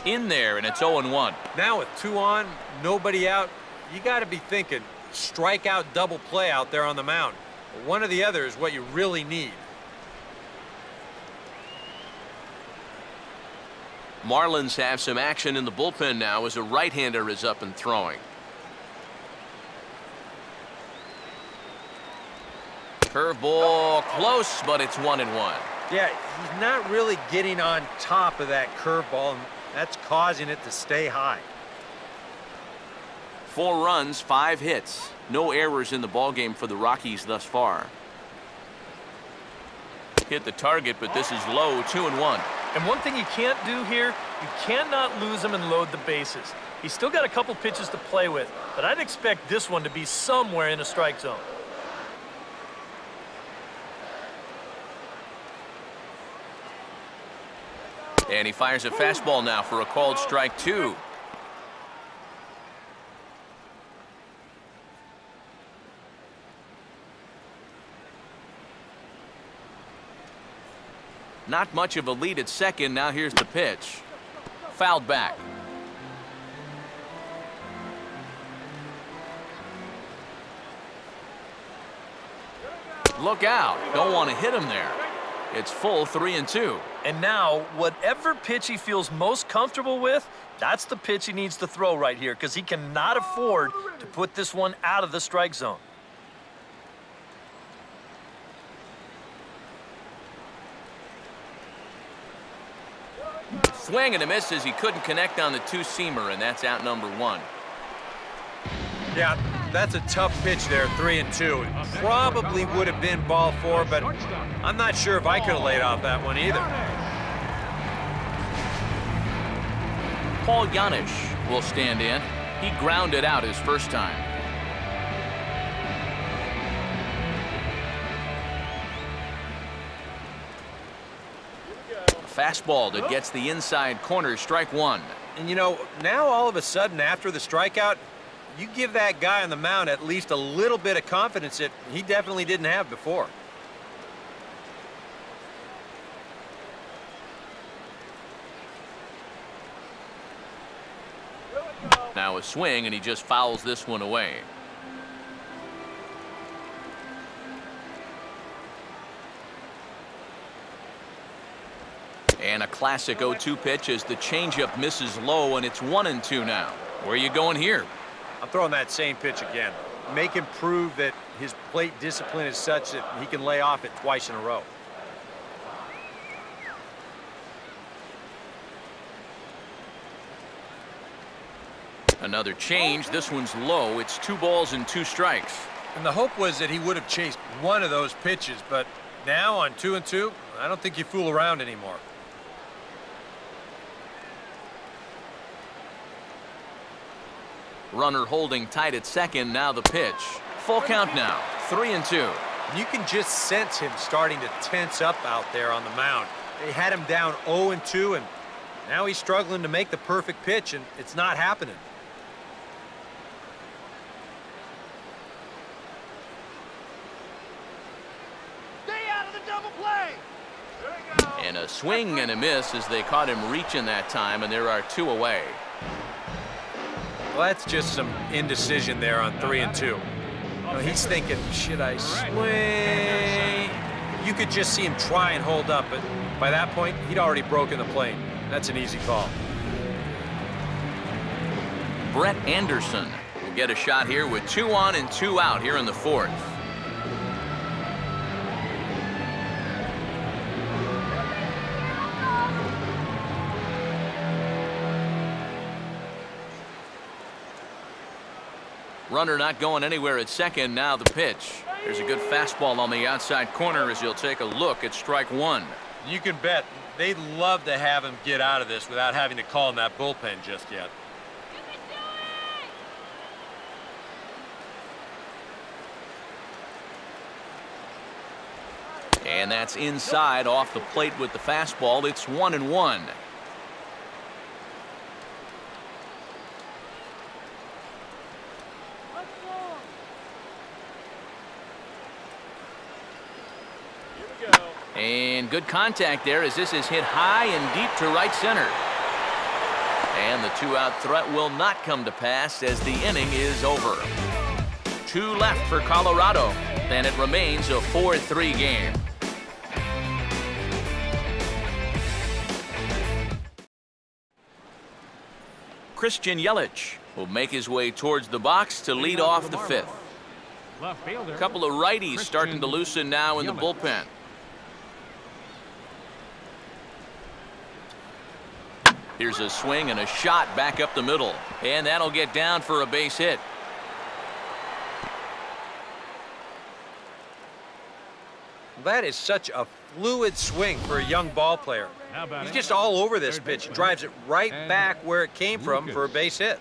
In there, and it's 0-1. Now with 2 on, nobody out, you got to be thinking strikeout double play out there on the mound. One or the other is what you really need. Marlins have some action in the bullpen now as a right-hander is up and throwing. Curveball close, but it's 1-1. Yeah, he's not really getting on top of that curveball, and that's causing it to stay high. 4 runs, 5 hits. No errors in the ballgame for the Rockies thus far. Hit the target, but this is low, 2-1. And one thing you can't do here, you cannot lose him and load the bases. He's still got a couple pitches to play with, but I'd expect this one to be somewhere in a strike zone. And he fires a fastball now for a called strike 2. Not much of a lead at second. Now here's the pitch. Fouled back. Look out. Don't want to hit him there. It's full 3-2. And now, whatever pitch he feels most comfortable with, that's the pitch he needs to throw right here, because he cannot afford to put this one out of the strike zone. Swing and a miss as he couldn't connect on the 2-seamer, and that's out number 1. Yeah, that's a tough pitch there, 3-2. It probably would have been ball 4, but I'm not sure if I could have laid off that one either. Paul Yanish will stand in. He grounded out his first time. Fastball that gets the inside corner, strike 1. And you know, now all of a sudden after the strikeout, you give that guy on the mound at least a little bit of confidence that he definitely didn't have before. Now a swing, and he just fouls this one away. And a classic 0-2 pitch as the changeup misses low, and it's 1-2 now. Where are you going here? I'm throwing that same pitch again. Make him prove that his plate discipline is such that he can lay off it twice in a row. Another change. This one's low. It's 2 balls and 2 strikes. And the hope was that he would have chased one of those pitches, but now on 2-2, I don't think you fool around anymore. Runner holding tight at second. Now the pitch. Full count now. 3-2. You can just sense him starting to tense up out there on the mound. They had him down 0-2, and now he's struggling to make the perfect pitch, and it's not happening. Stay out of the double play. And a swing and a miss as they caught him reaching that time, and there are 2 away. Well, that's just some indecision there on 3-2. You know, he's thinking, should I swing? You could just see him try and hold up, but by that point, he'd already broken the plane. That's an easy call. Brett Anderson will get a shot here with 2 on and 2 out here in the 4th. Runner not going anywhere at second. Now the pitch. There's a good fastball on the outside corner as he'll take a look at strike one. You can bet they'd love to have him get out of this without having to call in that bullpen just yet. And that's inside off the plate with the fastball. It's 1-1. And good contact there as this is hit high and deep to right center. And the two-out threat will not come to pass as the inning is over. 2 left for Colorado. Then it remains a 4-3 game. Christian Yelich will make his way towards the box to lead off the 5th. A couple of righties starting to loosen now in the bullpen. Here's a swing and a shot back up the middle. And that'll get down for a base hit. That is such a fluid swing for a young ball player. He's just all over this pitch. Drives it right back where it came from for a base hit.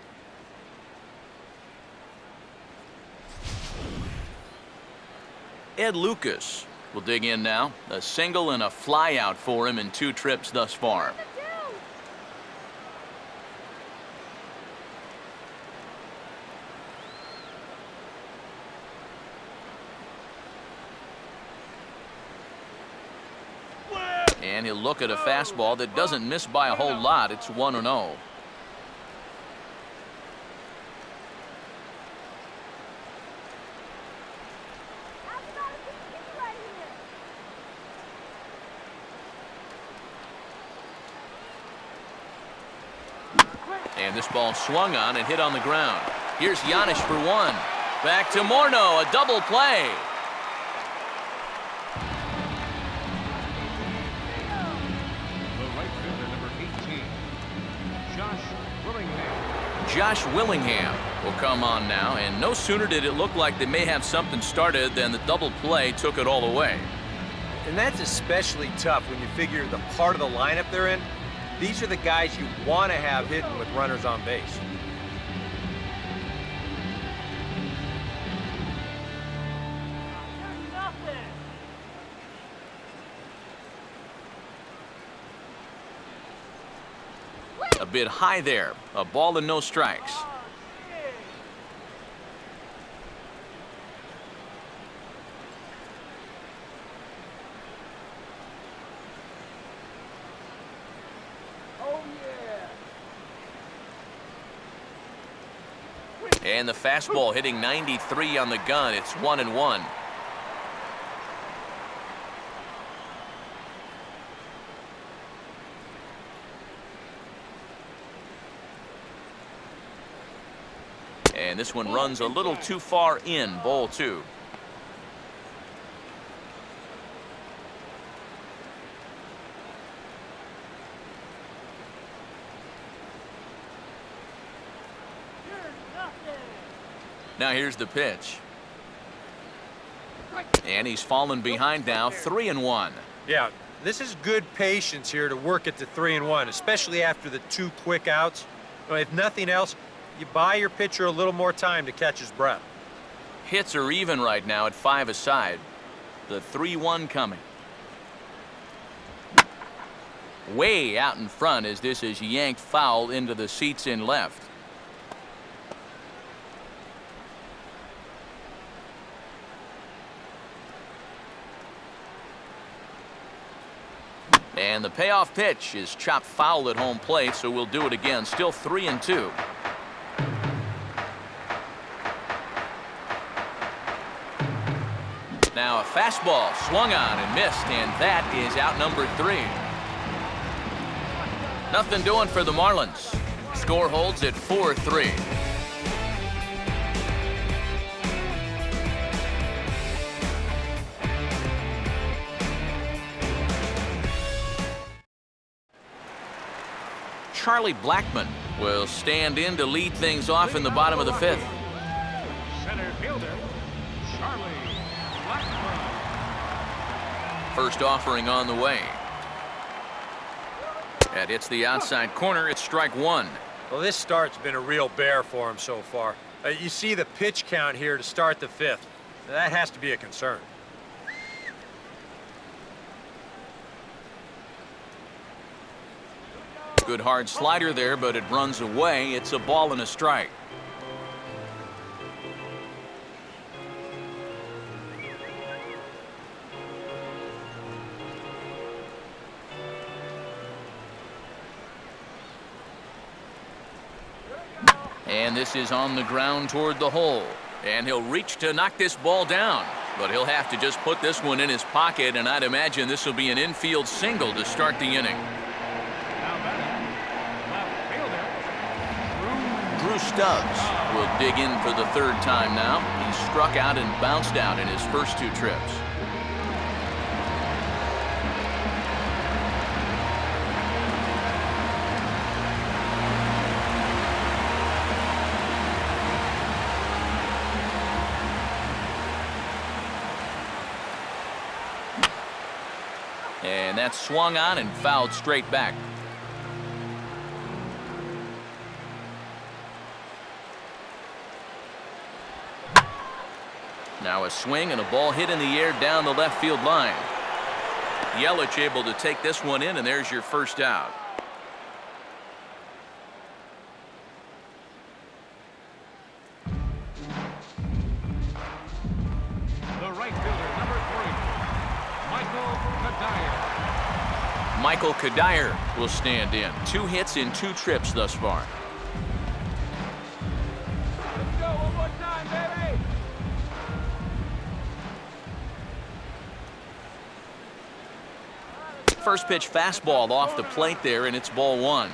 Ed Lucas will dig in now. A single and a fly out for him in 2 trips thus far. And he'll look at a fastball that doesn't miss by a whole lot. It's 1-0. And this ball swung on and hit on the ground. Here's Giannis for 1. Back to Morneau, a double play. Josh Willingham will come on now, and no sooner did it look like they may have something started than the double play took it all away. And that's especially tough when you figure the part of the lineup they're in. These are the guys you want to have hitting with runners on base. A bit high there. A ball and no strikes. And the fastball hitting 93 on the gun. It's 1-1. And this one runs a little too far in, ball 2. Now here's the pitch. And he's fallen behind now, 3-1. Yeah, this is good patience here to work it to 3-1, especially after the 2 quick outs. If nothing else, you buy your pitcher a little more time to catch his breath. Hits are even right now at 5 aside. The 3-1 coming. Way out in front as this is yanked foul into the seats in left. And the payoff pitch is chopped foul at home plate, so we'll do it again. Still 3-2. Now a fastball swung on and missed, and that is out number 3. Nothing doing for the Marlins. Score holds at 4-3. Charlie Blackmon will stand in to lead things off in the bottom of the 5th. fielder, Charlie Blackburn. First offering on the way. That hits the outside corner. It's strike one. Well, this start's been a real bear for him so far. You see the pitch count here to start the fifth. That has to be a concern. Good hard slider there, but it runs away. It's a ball and a strike. And this is on the ground toward the hole. And he'll reach to knock this ball down. But he'll have to just put this one in his pocket, and I'd imagine this will be an infield single to start the inning. Now batting, left fielder, Drew Stubbs will dig in for the third time now. He struck out and bounced out in his first two trips. And that's swung on and fouled straight back. Now a swing and a ball hit in the air down the left field line. Yelich able to take this one in, and there's your first out. the right fielder, number 3, Michael Kadire. Michael Kadire will stand in. 2 hits in 2 trips thus far. Let's go one more time, baby. First pitch fastball off the plate there, and it's ball 1.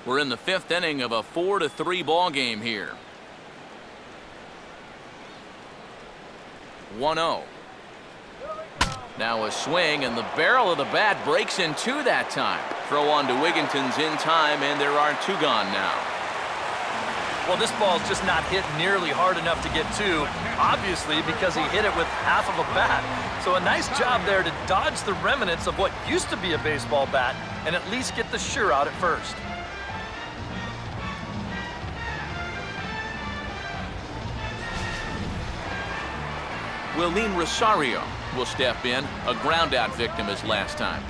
We're in the 5th inning of a 4-3 ball game here. 1-0. Now a swing, and the barrel of the bat breaks in 2 that time. Throw on to Wigginton's in time, and there are 2 gone now. Well, this ball's just not hit nearly hard enough to get 2, obviously because he hit it with half of a bat. So a nice job there to dodge the remnants of what used to be a baseball bat and at least get the sure out at first. Willeen Rosario will step in, a ground-out victim as last time.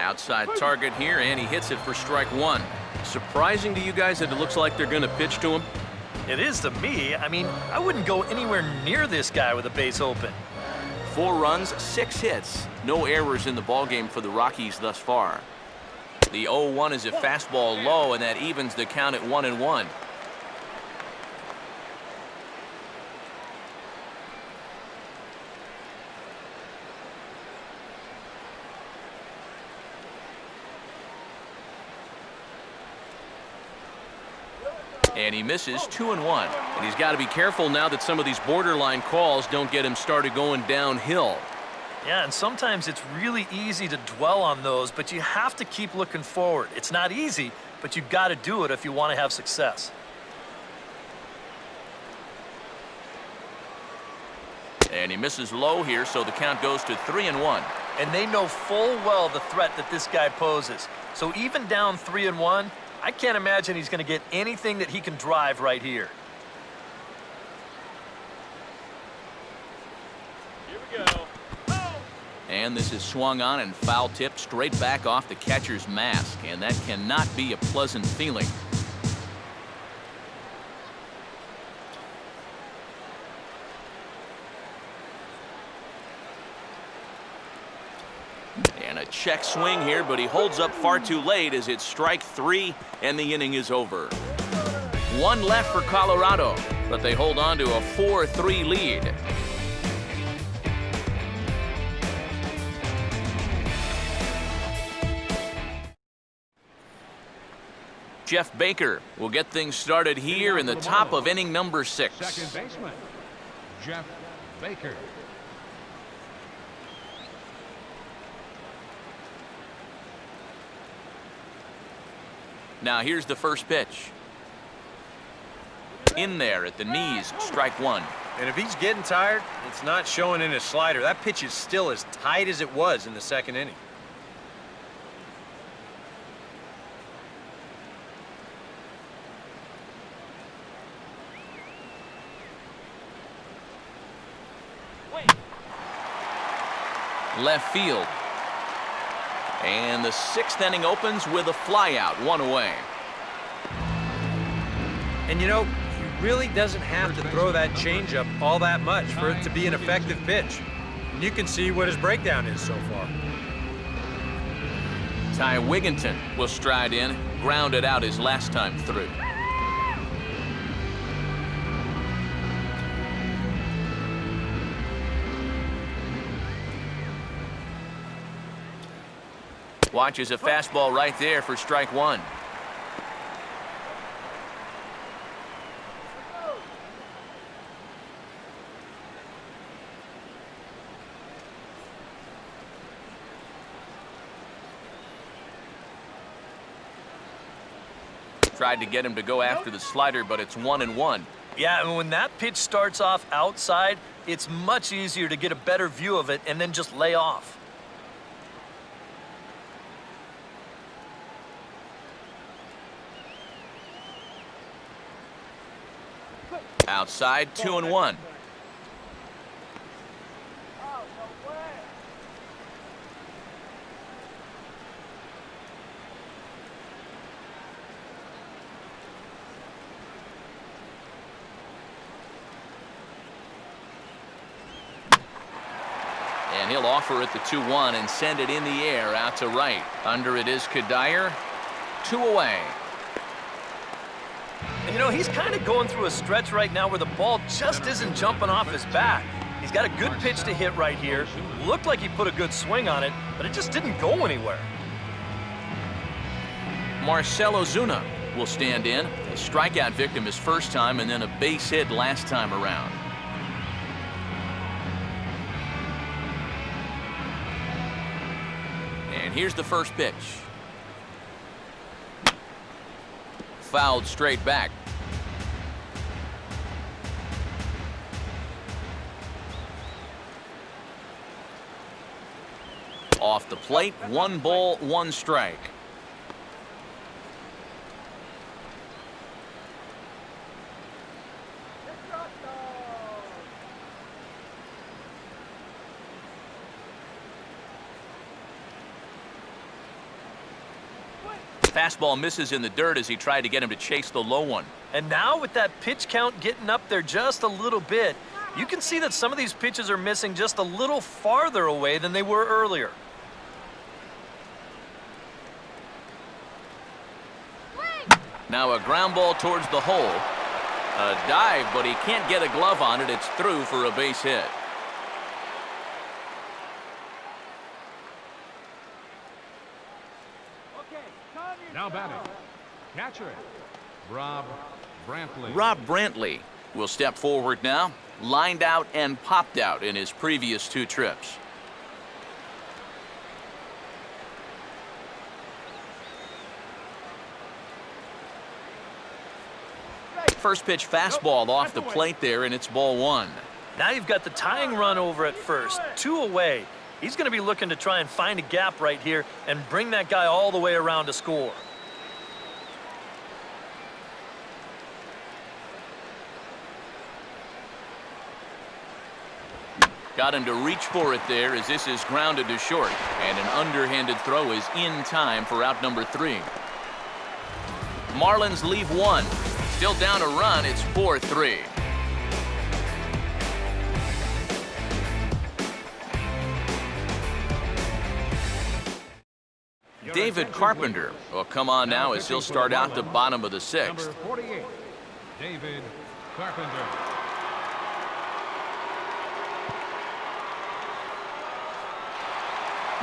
Outside target here, and he hits it for strike 1. Surprising to you guys that it looks like they're going to pitch to him? It is to me. I mean, I wouldn't go anywhere near this guy with a base open. 4 runs, 6 hits. No errors in the ballgame for the Rockies thus far. The 0-1 is a fastball low, and that evens the count at 1-1. And he misses 2-1. And he's got to be careful now that some of these borderline calls don't get him started going downhill. Yeah, and sometimes it's really easy to dwell on those, but you have to keep looking forward. It's not easy, but you've got to do it if you want to have success. And he misses low here, so the count goes to 3-1. And they know full well the threat that this guy poses. So even down 3-1, I can't imagine he's going to get anything that he can drive right here. Here we go. And this is swung on and foul tipped straight back off the catcher's mask, and that cannot be a pleasant feeling. And a check swing here, but he holds up far too late as it's strike 3 and the inning is over. 1 left for Colorado, but they hold on to a 4-3 lead. Jeff Baker will get things started here in the top of inning number 6. Second baseman, Jeff Baker. Now here's the first pitch. In there at the knees, strike one. And if he's getting tired, it's not showing in his slider. That pitch is still as tight as it was in the second inning. Left field. And the sixth inning opens with a flyout, one away. And you know, he really doesn't have to throw that changeup all that much for it to be an effective pitch. And you can see what his breakdown is so far. Ty Wigginton will stride in, grounded out his last time through. Watches a fastball right there for strike one. Tried to get him to go after the slider, but it's 1-1. Yeah, and when that pitch starts off outside, it's much easier to get a better view of it and then just lay off. Outside, 2-1. And he'll offer it the 2-1 and send it in the air out to right. Under it is Kadire. 2 away. And you know, he's kind of going through a stretch right now where the ball just isn't jumping off his bat. He's got a good pitch to hit right here. Looked like he put a good swing on it, but it just didn't go anywhere. Marcell Ozuna will stand in. A strikeout victim his first time and then a base hit last time around. And here's the first pitch. Fouled straight back. Off the plate, 1 ball, 1 strike. Fastball misses in the dirt as he tried to get him to chase the low one. And now with that pitch count getting up there just a little bit, you can see that some of these pitches are missing just a little farther away than they were earlier. Now a ground ball towards the hole. A dive, but he can't get a glove on it. It's through for a base hit. Now batting, catcher, Rob Brantley. Rob Brantley will step forward now. Lined out and popped out in his previous 2 trips. First pitch fastball off the plate there, and it's ball 1. Now you've got the tying run over at first, 2 away. He's going to be looking to try and find a gap right here and bring that guy all the way around to score. Got him to reach for it there as this is grounded to short. And an underhanded throw is in time for out number 3. Marlins leave 1. Still down a run, it's 4-3. David Carpenter will come on now as he'll start out the bottom of the 6th. Number 48, David Carpenter.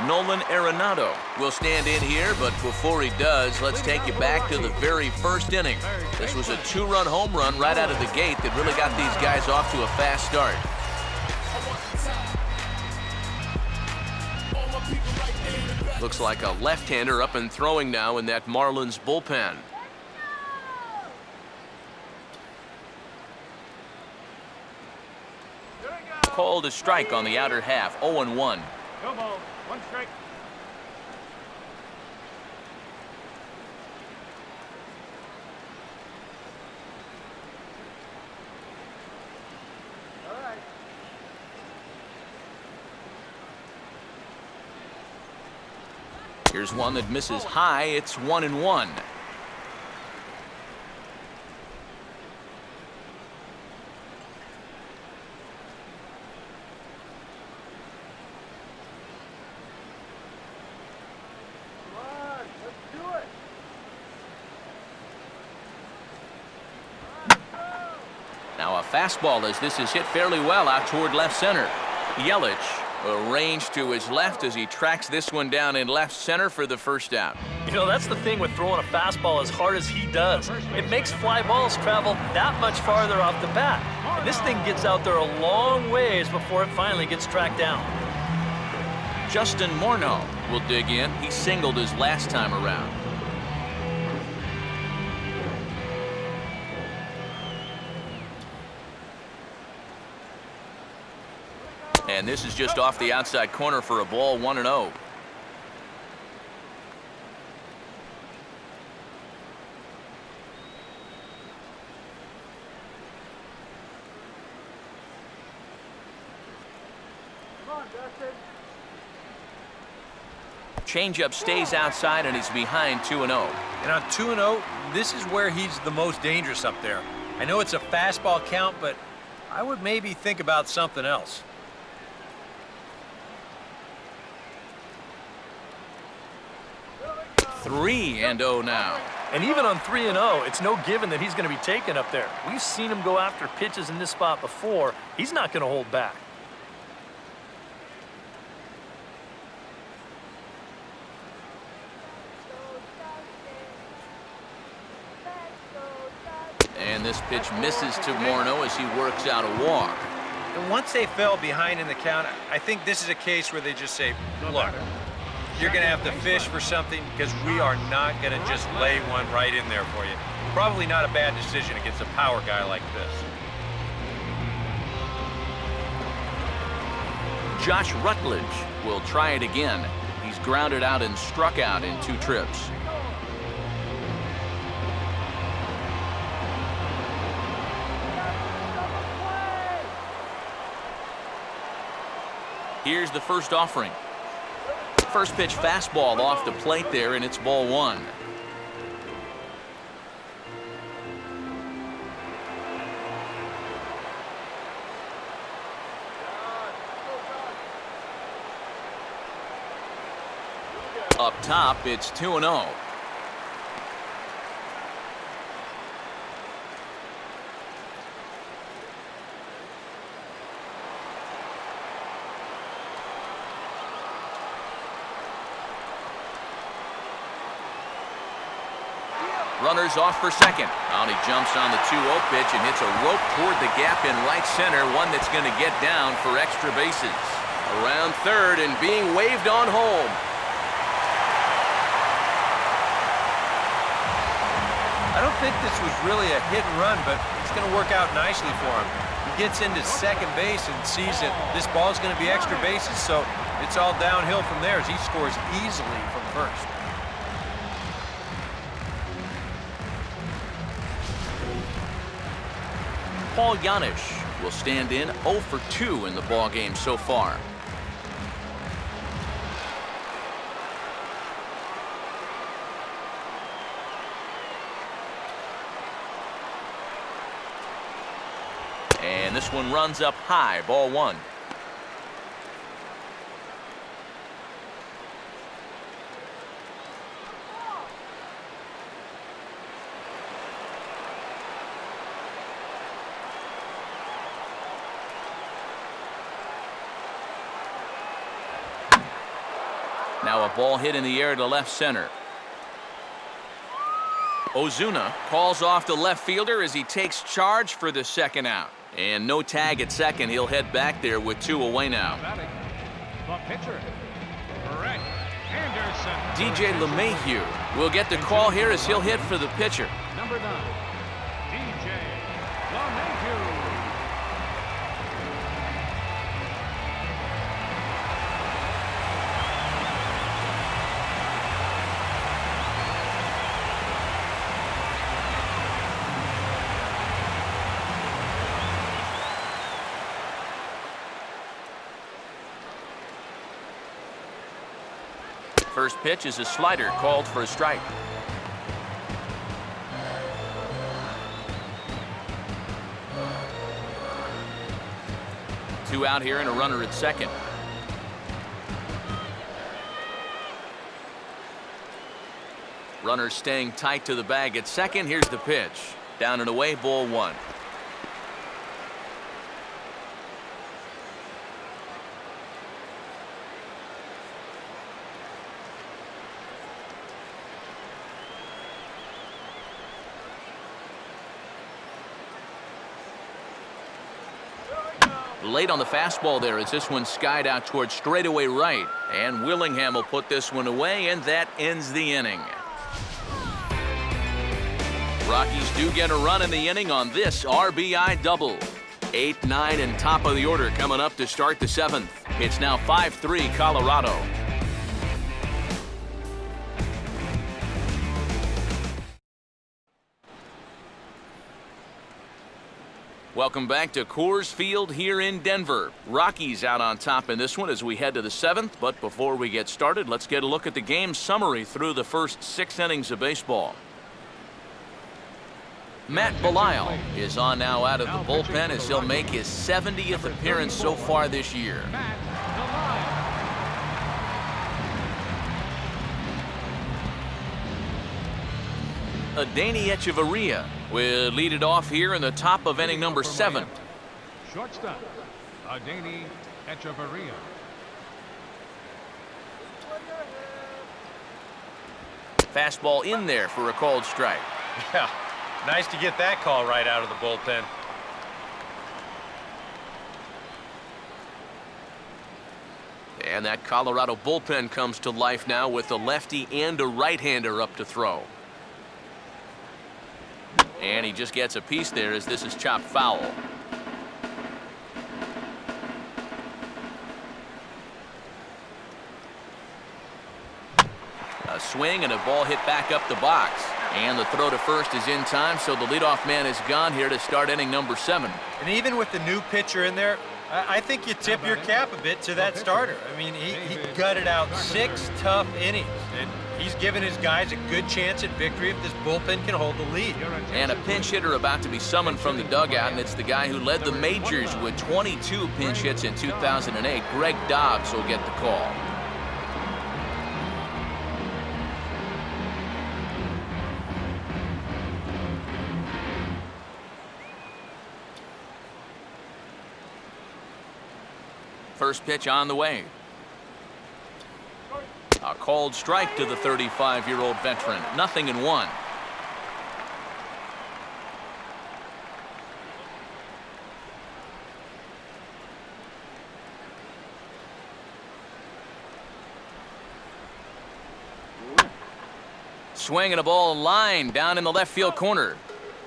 Nolan Arenado will stand in here, but before he does, let's take you back to the very first inning. This was a 2-run home run right out of the gate that really got these guys off to a fast start. Looks like a left-hander up and throwing now in that Marlins bullpen. Called a strike on the outer half, 0-1. No ball, 1 strike. Here's one that misses high. It's 1-1. Now a fastball as this is hit fairly well out toward left center. Yelich arranged to his left as he tracks this one down in left center for the first out. You know, that's the thing with throwing a fastball as hard as he does. It makes fly balls travel that much farther off the bat. And this thing gets out there a long ways before it finally gets tracked down. Justin Morneau will dig in. He singled his last time around. And this is just off the outside corner for a ball, 1-0. Changeup stays outside and he's behind 2-0. And on 2-0, this is where he's the most dangerous up there. I know it's a fastball count, but I would maybe think about something else. 3-0 now. And even on 3-0, it's no given that he's going to be taken up there. We've seen him go after pitches in this spot before. He's not going to hold back. And this pitch misses to Morneau as he works out a walk. And once they fell behind in the count, I think this is a case where they just say, look, you're going to have to fish for something because we are not going to just lay one right in there for you. Probably not a bad decision against a power guy like this. Josh Rutledge will try it again. He's grounded out and struck out in 2 trips. Here's the first offering. First pitch fastball off the plate there, and it's ball 1. Up top, it's 2-0. Runners off for second. Now he jumps on the 2-0 pitch and hits a rope toward the gap in right center, one that's going to get down for extra bases. Around third and being waved on home. I don't think this was really a hit and run, but it's going to work out nicely for him. He gets into second base and sees that this ball is going to be extra bases, so it's all downhill from there as he scores easily from first. Paul Janisch will stand in 0 for 2 in the ballgame so far. And this one runs up high, ball 1. Now a ball hit in the air to left center. Ozuna calls off the left fielder as he takes charge for the second out. And no tag at second. He'll head back there with 2 away now. The pitcher, Brett Anderson. DJ LeMahieu will get the call here as he'll hit for the pitcher. Number 9, DJ LeMahieu. First pitch is a slider called for a strike. Two out here and a runner at second. Runner staying tight to the bag at second. Here's the pitch. Down and away, ball one. Late on the fastball there as this one skied out towards straightaway right. And Willingham will put this one away, and that ends the inning. Rockies do get a run in the inning on this RBI double. 8, 9, and top of the order coming up to start the 7th. It's now 5-3 Colorado. Welcome back to Coors Field here in Denver. Rockies out on top in this one as we head to the 7th. But before we get started, let's get a look at the game summary through the first 6 innings of baseball. Matt Belisle is on now out of the bullpen as he'll make his 70th appearance so far this year. Adeiny Echeverria will lead it off here in the top of inning number 7. Shortstop, Adeiny Echeverria. Fastball in there for a called strike. Yeah, nice to get that call right out of the bullpen. And that Colorado bullpen comes to life now with a lefty and a right-hander up to throw. And he just gets a piece there as this is chopped foul. A swing and a ball hit back up the box. And the throw to first is in time, so the leadoff man is gone here to start inning number 7. And even with the new pitcher in there, I think you tip your cap a bit to that starter. I mean, he gutted out 6 tough innings, and he's given his guys a good chance at victory if this bullpen can hold the lead. And a pinch hitter about to be summoned from the dugout, and it's the guy who led the majors with 22 pinch hits in 2008. Greg Dobbs will get the call. First pitch on the way. A called strike to the 35-year-old veteran. 0-1. Swinging a ball line down in the left field corner.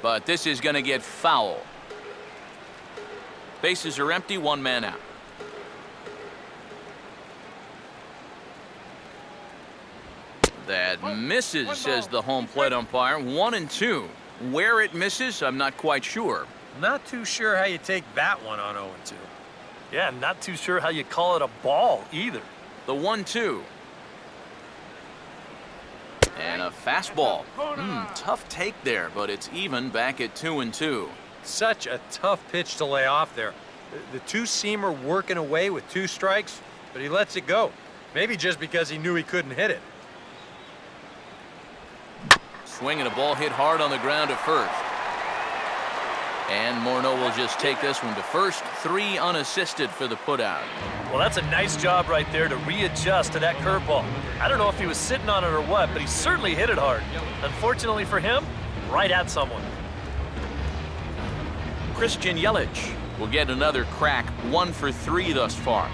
But this is going to get foul. Bases are empty, 1 man out. That misses, says the home plate umpire. 1-2. Where it misses, I'm not quite sure. Not too sure how you take that one on 0-2. Yeah, not too sure how you call it a ball either. The 1-2. And a fastball. Tough take there, but it's even back at 2-2. Such a tough pitch to lay off there. The two-seamer working away with 2 strikes, but he lets it go. Maybe just because he knew he couldn't hit it. Swinging a ball hit hard on the ground at first. And Morneau will just take this one to first. 3 unassisted for the putout. Well, that's a nice job right there to readjust to that curveball. I don't know if he was sitting on it or what, but he certainly hit it hard. Unfortunately for him, right at someone. Christian Yelich will get another crack. 1 for 3 thus far.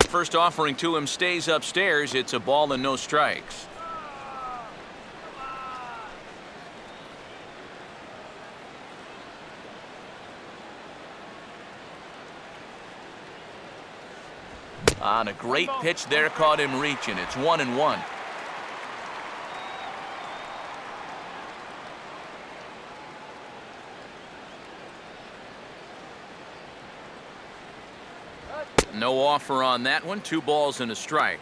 First offering to him stays upstairs. It's a ball and no strikes. On a great pitch there, caught him reaching. It's 1-1. No offer on that one. 2 balls and a strike.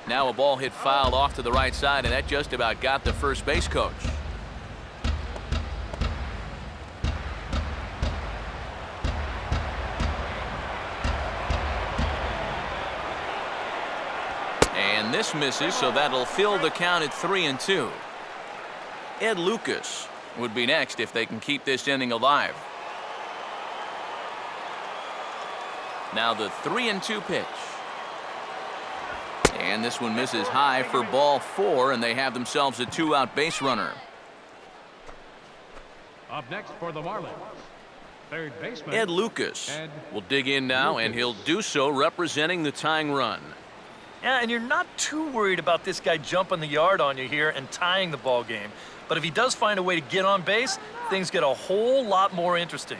Now a ball hit foul off to the right side, and that just about got the first base coach. And this misses, so that'll fill the count at 3-2. Ed Lucas would be next if they can keep this inning alive. Now the 3-2 pitch. And this one misses high for ball 4, and they have themselves a 2-out base runner. Up next for the Marlins, third baseman Ed Lucas will dig in now, and he'll do so representing the tying run. Yeah, and you're not too worried about this guy jumping the yard on you here and tying the ball game. But if he does find a way to get on base, things get a whole lot more interesting.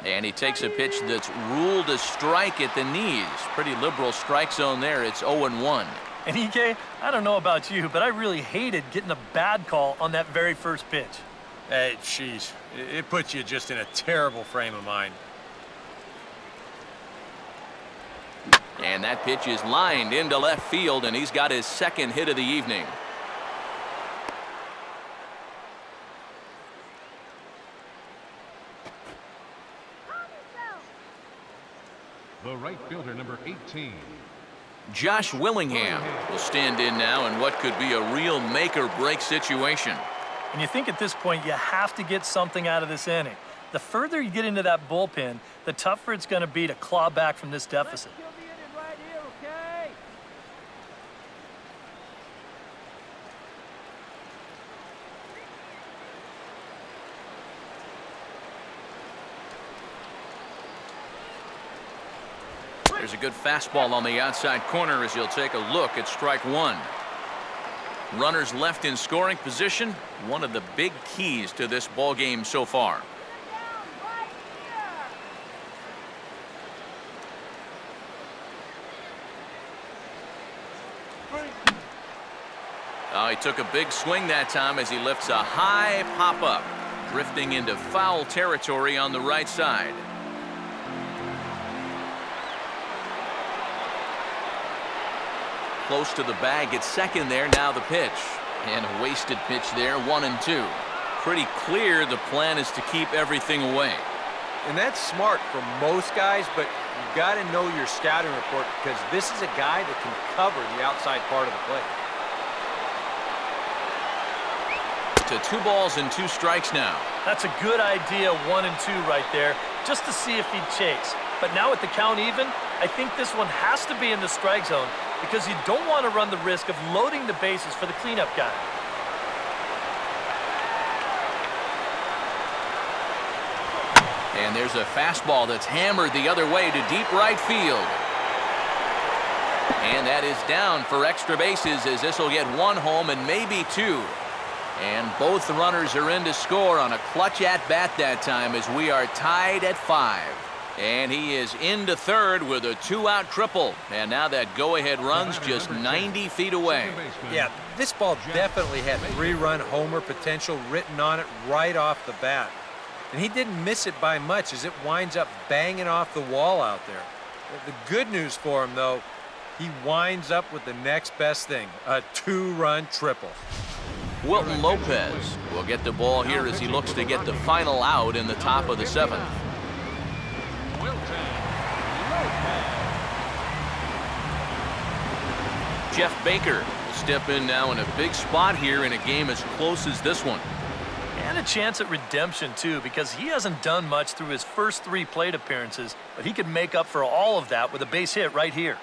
And he takes a pitch that's ruled a strike at the knees. Pretty liberal strike zone there. It's 0-1. And EK, I don't know about you, but I really hated getting a bad call on that very first pitch. Hey, jeez. It puts you just in a terrible frame of mind. And that pitch is lined into left field, and he's got his second hit of the evening. the right fielder, number 18. Josh Willingham will stand in now in what could be a real make-or-break situation. And you think at this point you have to get something out of this inning. The further you get into that bullpen, the tougher it's going to be to claw back from this deficit. Let's kill the inning right here, okay? There's a good fastball on the outside corner as he'll take a look at strike one. Runners left in scoring position, one of the big keys to this ball game so far. He took a big swing that time as he lifts a high pop-up, drifting into foul territory on the right side. Close to the bag at second there. Now the pitch. And a wasted pitch there, 1-2. Pretty clear the plan is to keep everything away. And that's smart for most guys, but you got to know your scouting report because this is a guy that can cover the outside part of the plate. To 2 balls and 2 strikes now. That's a good idea, 1 and 2 right there, just to see if he'd chase. But now with the count even, I think this one has to be in the strike zone because you don't want to run the risk of loading the bases for the cleanup guy. And there's a fastball that's hammered the other way to deep right field. And that is down for extra bases as this will get 1 home and maybe 2. And both runners are in to score on a clutch at-bat that time as we are tied at 5. And he is into third with a 2-out triple. And now that go-ahead run's just 90 feet away. Yeah, this ball definitely had 3-run homer potential written on it right off the bat. And he didn't miss it by much as it winds up banging off the wall out there. The good news for him, though, he winds up with the next best thing, a 2-run triple. Wilton Lopez will get the ball here as he looks to get the final out in the top of the 7th. Jeff Baker will step in now in a big spot here in a game as close as this one. And a chance at redemption, too, because he hasn't done much through his first 3 plate appearances, but he could make up for all of that with a base hit right here.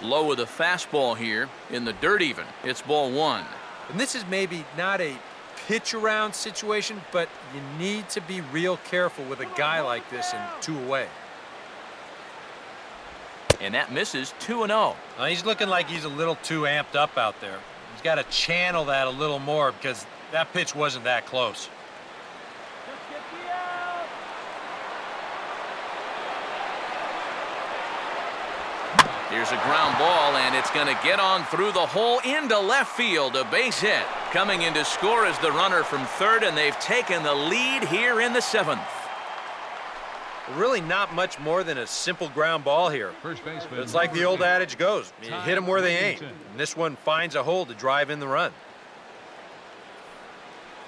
Low with a fastball here in the dirt even. It's ball 1. And this is maybe not a pitch around situation, but you need to be real careful with a guy like this in 2 away. And that misses 2-0. He's looking like he's a little too amped up out there. He's got to channel that a little more because that pitch wasn't that close. Just get the out. Here's a ground ball, and it's going to get on through the hole into left field. A base hit. Coming in to score is the runner from third, and they've taken the lead here in the 7th. Really not much more than a simple ground ball here. First baseman. It's like the old adage goes. You hit them where they ain't. And this one finds a hole to drive in the run.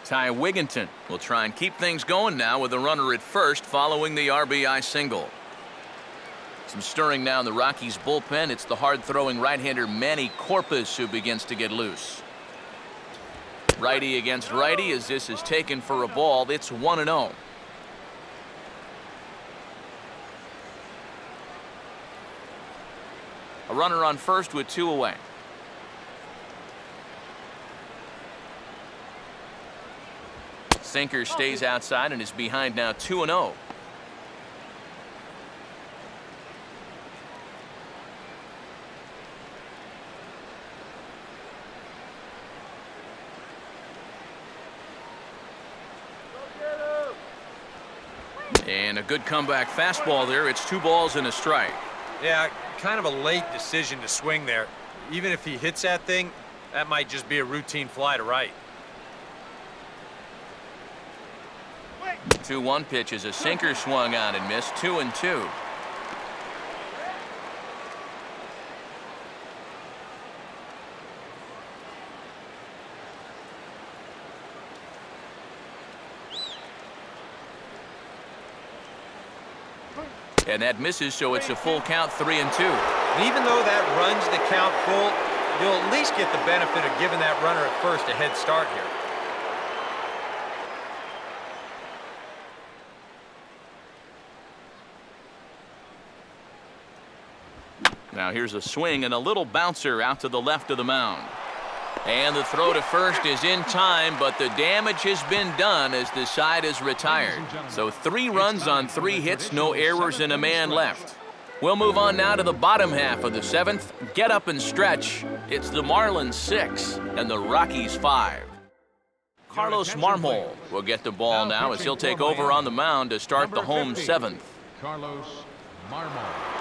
Ty Wigginton will try and keep things going now with the runner at first following the RBI single. Some stirring now in the Rockies bullpen. It's the hard-throwing right-hander Manny Corpus who begins to get loose. Righty against righty as this is taken for a ball. It's 1-0. A runner on first with 2 away. Sinker stays outside and is behind now 2-0. And a good comeback fastball there. It's 2 balls and a strike. Yeah, kind of a late decision to swing there. Even if he hits that thing, that might just be a routine fly to right. 2-1 pitch is a sinker swung on and missed. 2-2. And that misses, so it's a full count, 3-2. And even though that runs the count full, you'll at least get the benefit of giving that runner at first a head start here. Now here's a swing and a little bouncer out to the left of the mound. And the throw to first is in time, but the damage has been done as the side is retired. So 3 runs on 3 hits, no errors, and a man left. We'll move on now to the bottom half of the 7th. Get up and stretch. It's the Marlins 6 and the Rockies 5. Carlos Marmol will get the ball now as he'll take over on the mound to start the home 7th. Carlos Marmol.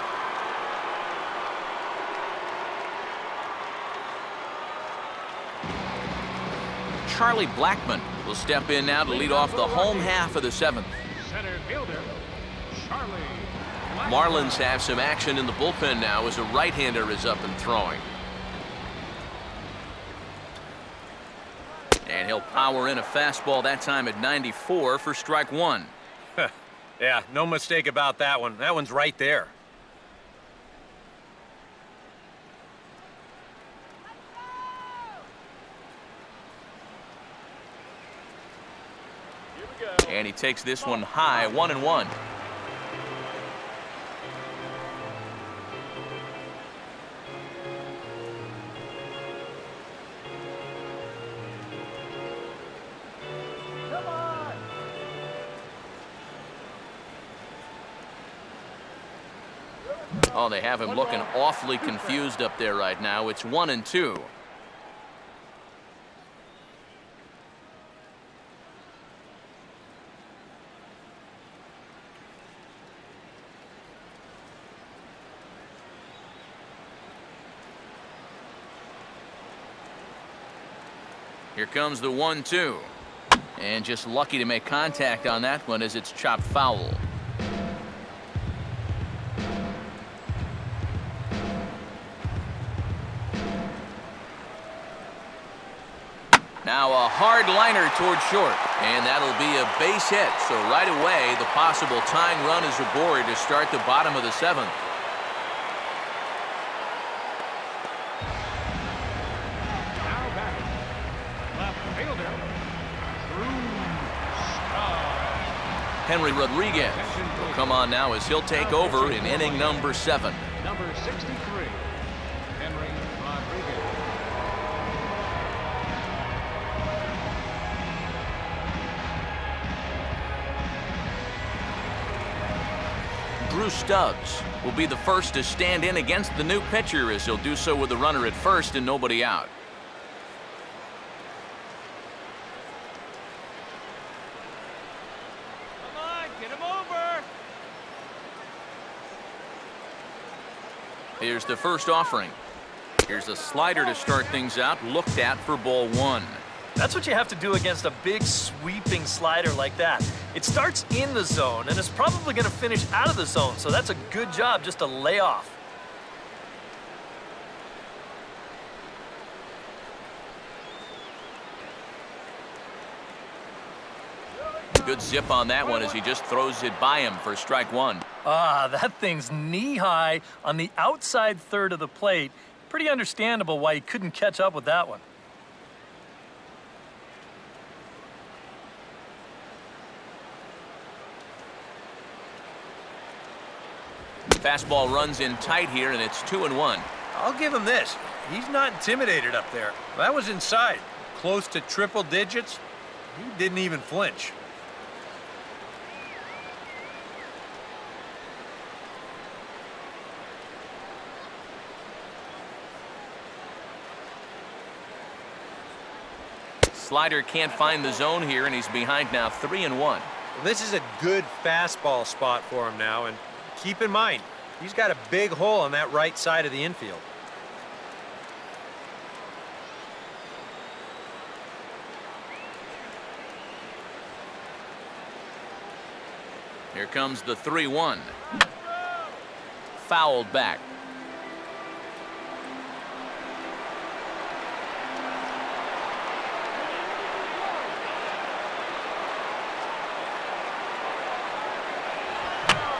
Charlie Blackmon will step in now to lead off the home half of the 7th. Center fielder, Charlie. Marlins have some action in the bullpen now as a right-hander is up and throwing. And he'll power in a fastball that time at 94 for strike 1. Yeah, no mistake about that one. That one's right there. And he takes this one high, 1-1. Come on. Oh, they have him looking awfully confused up there right now. It's 1-2. Here comes the 1-2. And just lucky to make contact on that one as it's chopped foul. Now a hard liner toward short, and that'll be a base hit. So right away, the possible tying run is aboard to start the bottom of the 7th. Now batting. Left fielder. Henry Rodriguez will come on now as he'll take over in inning number 7. Number 63, Henry Rodriguez. Drew Stubbs will be the first to stand in against the new pitcher, as he'll do so with the runner at first and nobody out. Come on, get him over. Here's the first offering. Here's a slider to start things out, looked at for ball 1. That's what you have to do against a big sweeping slider like that. It starts in the zone and is probably going to finish out of the zone, so that's a good job just to lay off. Good zip on that one as he just throws it by him for strike 1. Ah, that thing's knee-high on the outside third of the plate. Pretty understandable why he couldn't catch up with that one. Fastball runs in tight here, and it's 2-1. I'll give him this. He's not intimidated up there. That was inside. Close to triple digits. He didn't even flinch. Slider can't find the zone here, and he's behind now 3-1. Well, this is a good fastball spot for him now, and keep in mind, he's got a big hole on that right side of the infield. Here comes the 3-1. Fouled back.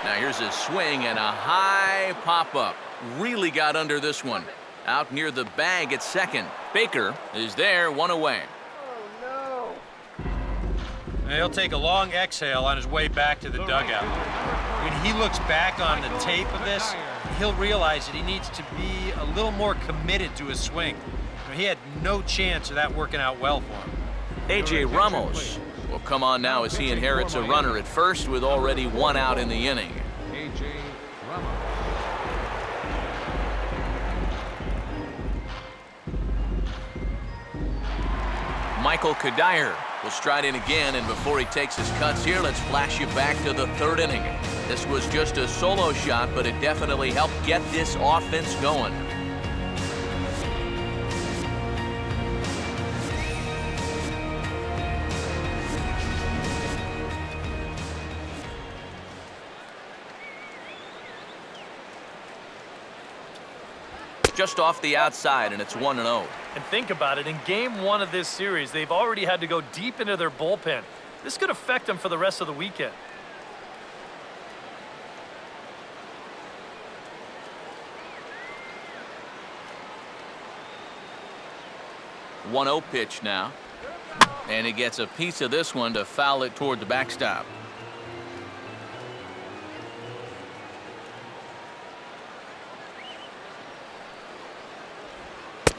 Now here's a swing and a high pop-up. Really got under this one. Out near the bag at second. Baker is there, one away. Oh, no. He'll take a long exhale on his way back to the dugout. When he looks back on the tape of this, he'll realize that he needs to be a little more committed to his swing. He had no chance of that working out well for him. A.J. Ramos will come on now as he inherits a runner at first with already one out in the inning. A.J. Ramos. Michael Kadire will stride in again, and before he takes his cuts here, let's flash you back to the 3rd inning. This was just a solo shot, but it definitely helped get this offense going. Just off the outside, and it's 1-0. And think about it, in game 1 of this series, they've already had to go deep into their bullpen. This could affect them for the rest of the weekend. One 1-0 pitch now. And he gets a piece of this one to foul it toward the backstop.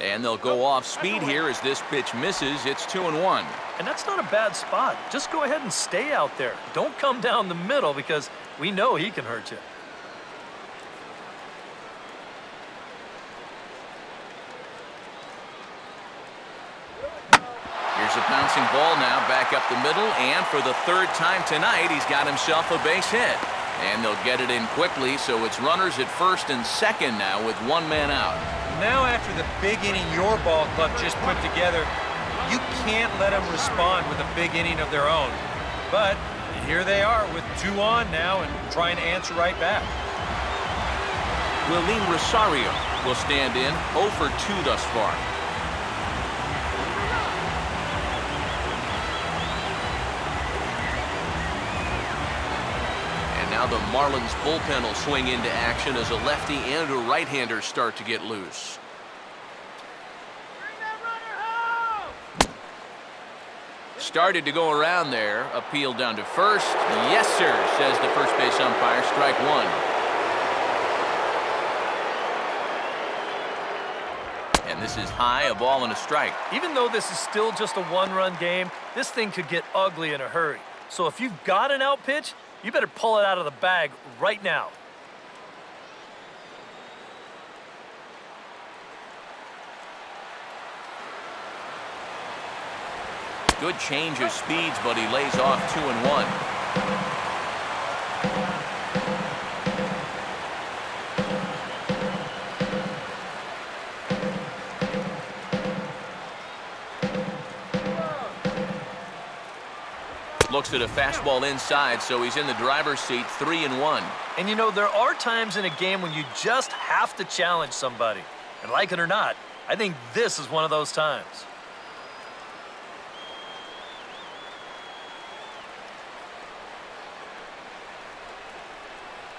And they'll go off speed here as this pitch misses. It's 2-1. And that's not a bad spot. Just go ahead and stay out there. Don't come down the middle because we know he can hurt you. Here's a bouncing ball now back up the middle, and for the 3rd time tonight, he's got himself a base hit. And they'll get it in quickly, so it's runners at first and second now with one man out. Now after the big inning your ball club just put together, you can't let them respond with a big inning of their own. But here they are with 2 on now and trying to answer right back. Willeen Rosario will stand in, 0 for 2 thus far. the Marlins bullpen will swing into action as a lefty and a right-hander start to get loose. Bring that runner home! Started to go around there. Appeal down to first. Yes, sir, says the first base umpire. Strike one. And this is high, a ball and a strike. Even though this is still just a one-run game, this thing could get ugly in a hurry. So if you've got an out pitch, you better pull it out of the bag right now. Good change of speeds, but he lays off 2-1. Looks at a fastball inside, so he's in the driver's seat, 3-1. And you know, there are times in a game when you just have to challenge somebody. And like it or not, I think this is one of those times.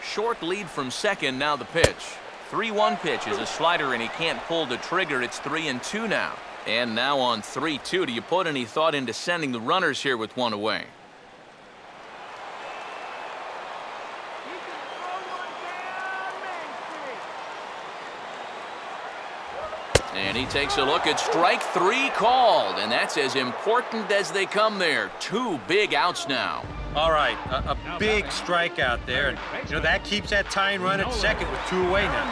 Short lead from second, now the pitch. 3-1 pitch is a slider, and he can't pull the trigger. It's 3-2 now. And now on 3-2, do you put any thought into sending the runners here with one away? He can throw one down Main Street. And he takes a look at strike three called, and that's as important as they come there. 2 big outs now. All right, a big strikeout there. And, you know, that keeps that tying run at second with 2 away now.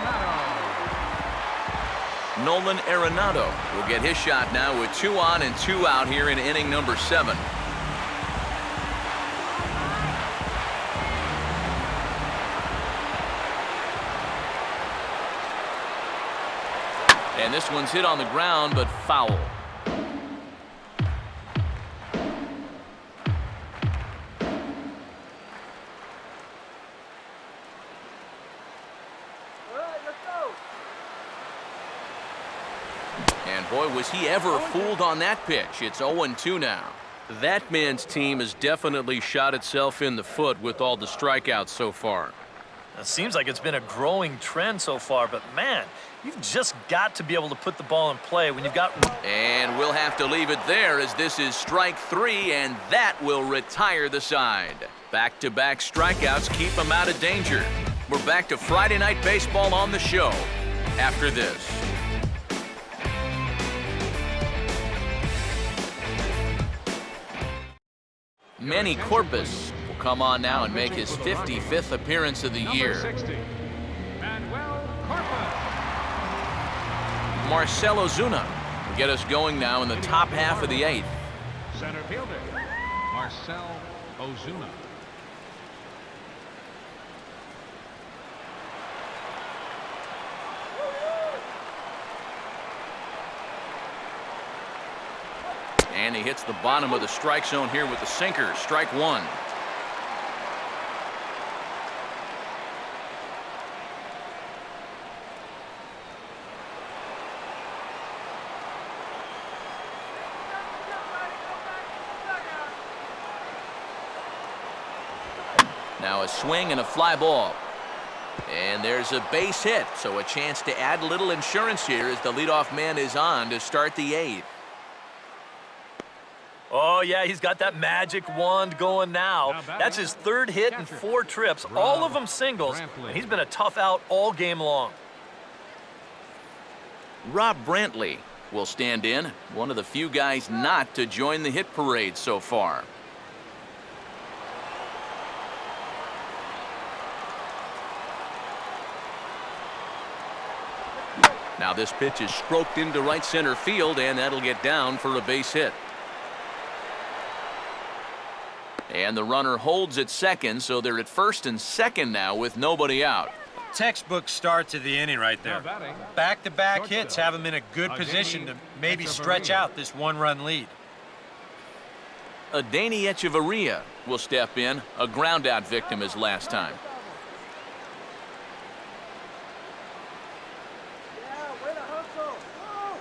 Nolan Arenado will get his shot now with 2 on and 2 out here in inning number 7. And this one's hit on the ground, but foul. And boy, was he ever fooled on that pitch. It's 0-2 now. That man's team has definitely shot itself in the foot with all the strikeouts so far. It seems like it's been a growing trend so far, but man, you've just got to be able to put the ball in play when you've got... And we'll have to leave it there as this is strike 3, and that will retire the side. Back-to-back strikeouts keep him out of danger. We're back to Friday Night Baseball on the show after this. Manny Corpus will come on now and make his 55th appearance of the year. Marcell Ozuna will get us going now in the top half of the 8th. Center fielder, Marcell Ozuna. And he hits the bottom of the strike zone here with the sinker. Strike 1. Now a swing and a fly ball. And there's a base hit, so a chance to add a little insurance here as the leadoff man is on to start the 8th. Oh, yeah, he's got that magic wand going now. That's his 3rd hit in 4 trips, all of them singles. And he's been a tough out all game long. Rob Brantley will stand in, one of the few guys not to join the hit parade so far. Now this pitch is stroked into right center field, and that'll get down for a base hit. And the runner holds at second, so they're at first and second now with nobody out. Textbook start to the inning right there. Back-to-back hits have him in a good position to maybe stretch out this 1-run lead. Adeiny Echeverria will step in, a ground-out victim as last time. Yeah, way to hustle. Woo!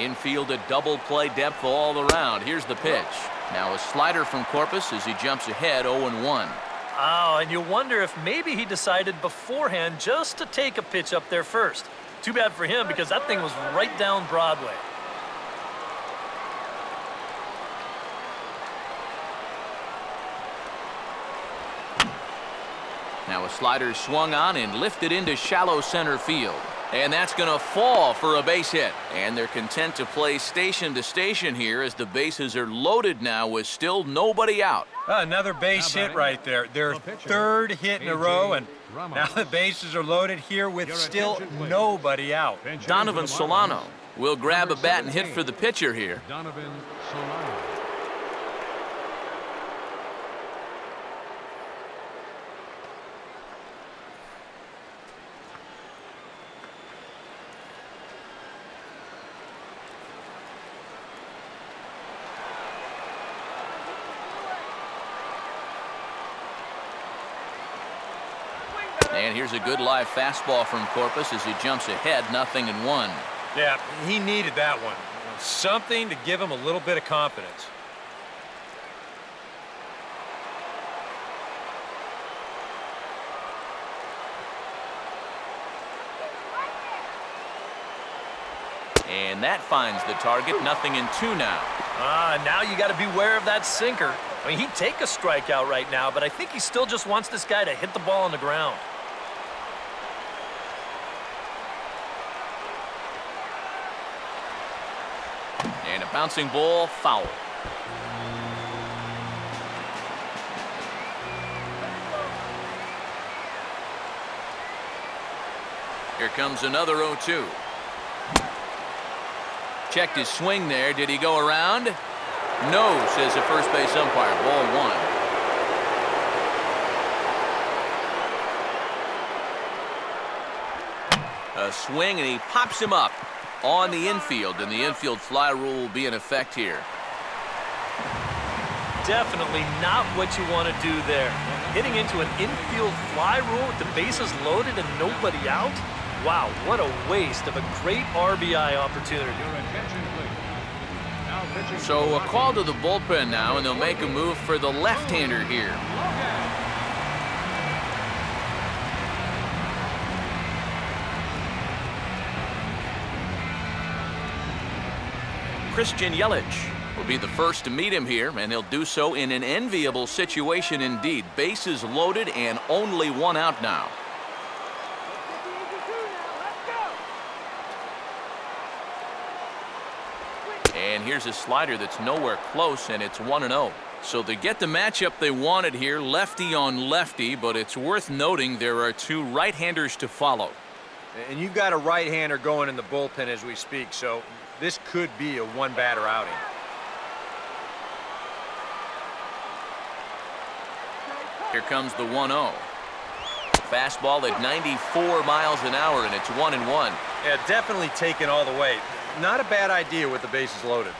Infield a double play depth all around. Here's the pitch. Now a slider from Corpus as he jumps ahead 0-1. Oh, and you wonder if maybe he decided beforehand just to take a pitch up there first. Too bad for him because that thing was right down Broadway. Now a slider swung on and lifted into shallow center field. And that's going to fall for a base hit. And they're content to play station to station here as the bases are loaded now with still nobody out. Another base hit right there. Their third hit in a row, and now the bases are loaded here with still nobody out. Donovan Solano will grab a bat and hit for the pitcher here. Donovan Solano. And here's a good live fastball from Corpus as he jumps ahead 0-1. Yeah, he needed that one. Something to give him a little bit of confidence. And that finds the target 0-2 now. Now you got to beware of that sinker. I mean, he'd take a strikeout right now, but I think he still just wants this guy to hit the ball on the ground. And a bouncing ball, foul. Here comes another 0-2. Checked his swing there. Did he go around? No, says the first base umpire. Ball 1. A swing, and he pops him up on the infield, and the infield fly rule will be in effect here. Definitely not what you want to do there. Hitting into an infield fly rule with the bases loaded and nobody out? Wow, what a waste of a great RBI opportunity. Your attention, please. Now pitching So a call to the bullpen now, and they'll make a move for the left-hander here. Christian Yelich will be the first to meet him here, and he'll do so in an enviable situation indeed. Bases loaded and only one out now. And here's a slider that's nowhere close, and it's 1-0. So they get the matchup they wanted here, lefty on lefty, but it's worth noting there are two right-handers to follow. And you've got a right-hander going in the bullpen as we speak, so this could be a one-batter outing. Here comes the 1-0. Fastball at 94 miles an hour, and it's 1-1. Yeah, definitely taken all the way. Not a bad idea with the bases loaded.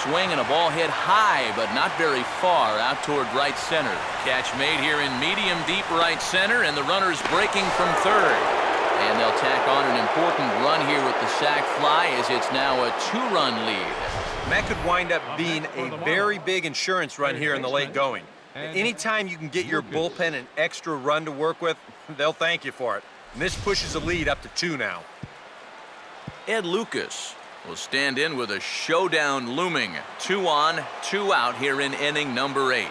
Swing and a ball hit high, but not very far out toward right center. Catch made here in medium deep right center, and the runner's breaking from third. And they'll tack on an important run here with the sac fly as it's now a 2-run lead. And that could wind up being a very big insurance run here in the late going. Anytime you can get your bullpen an extra run to work with, they'll thank you for it. And this pushes the lead up to 2 now. Ed Lucas will stand in with a showdown looming. 2 on, 2 out here in inning number 8.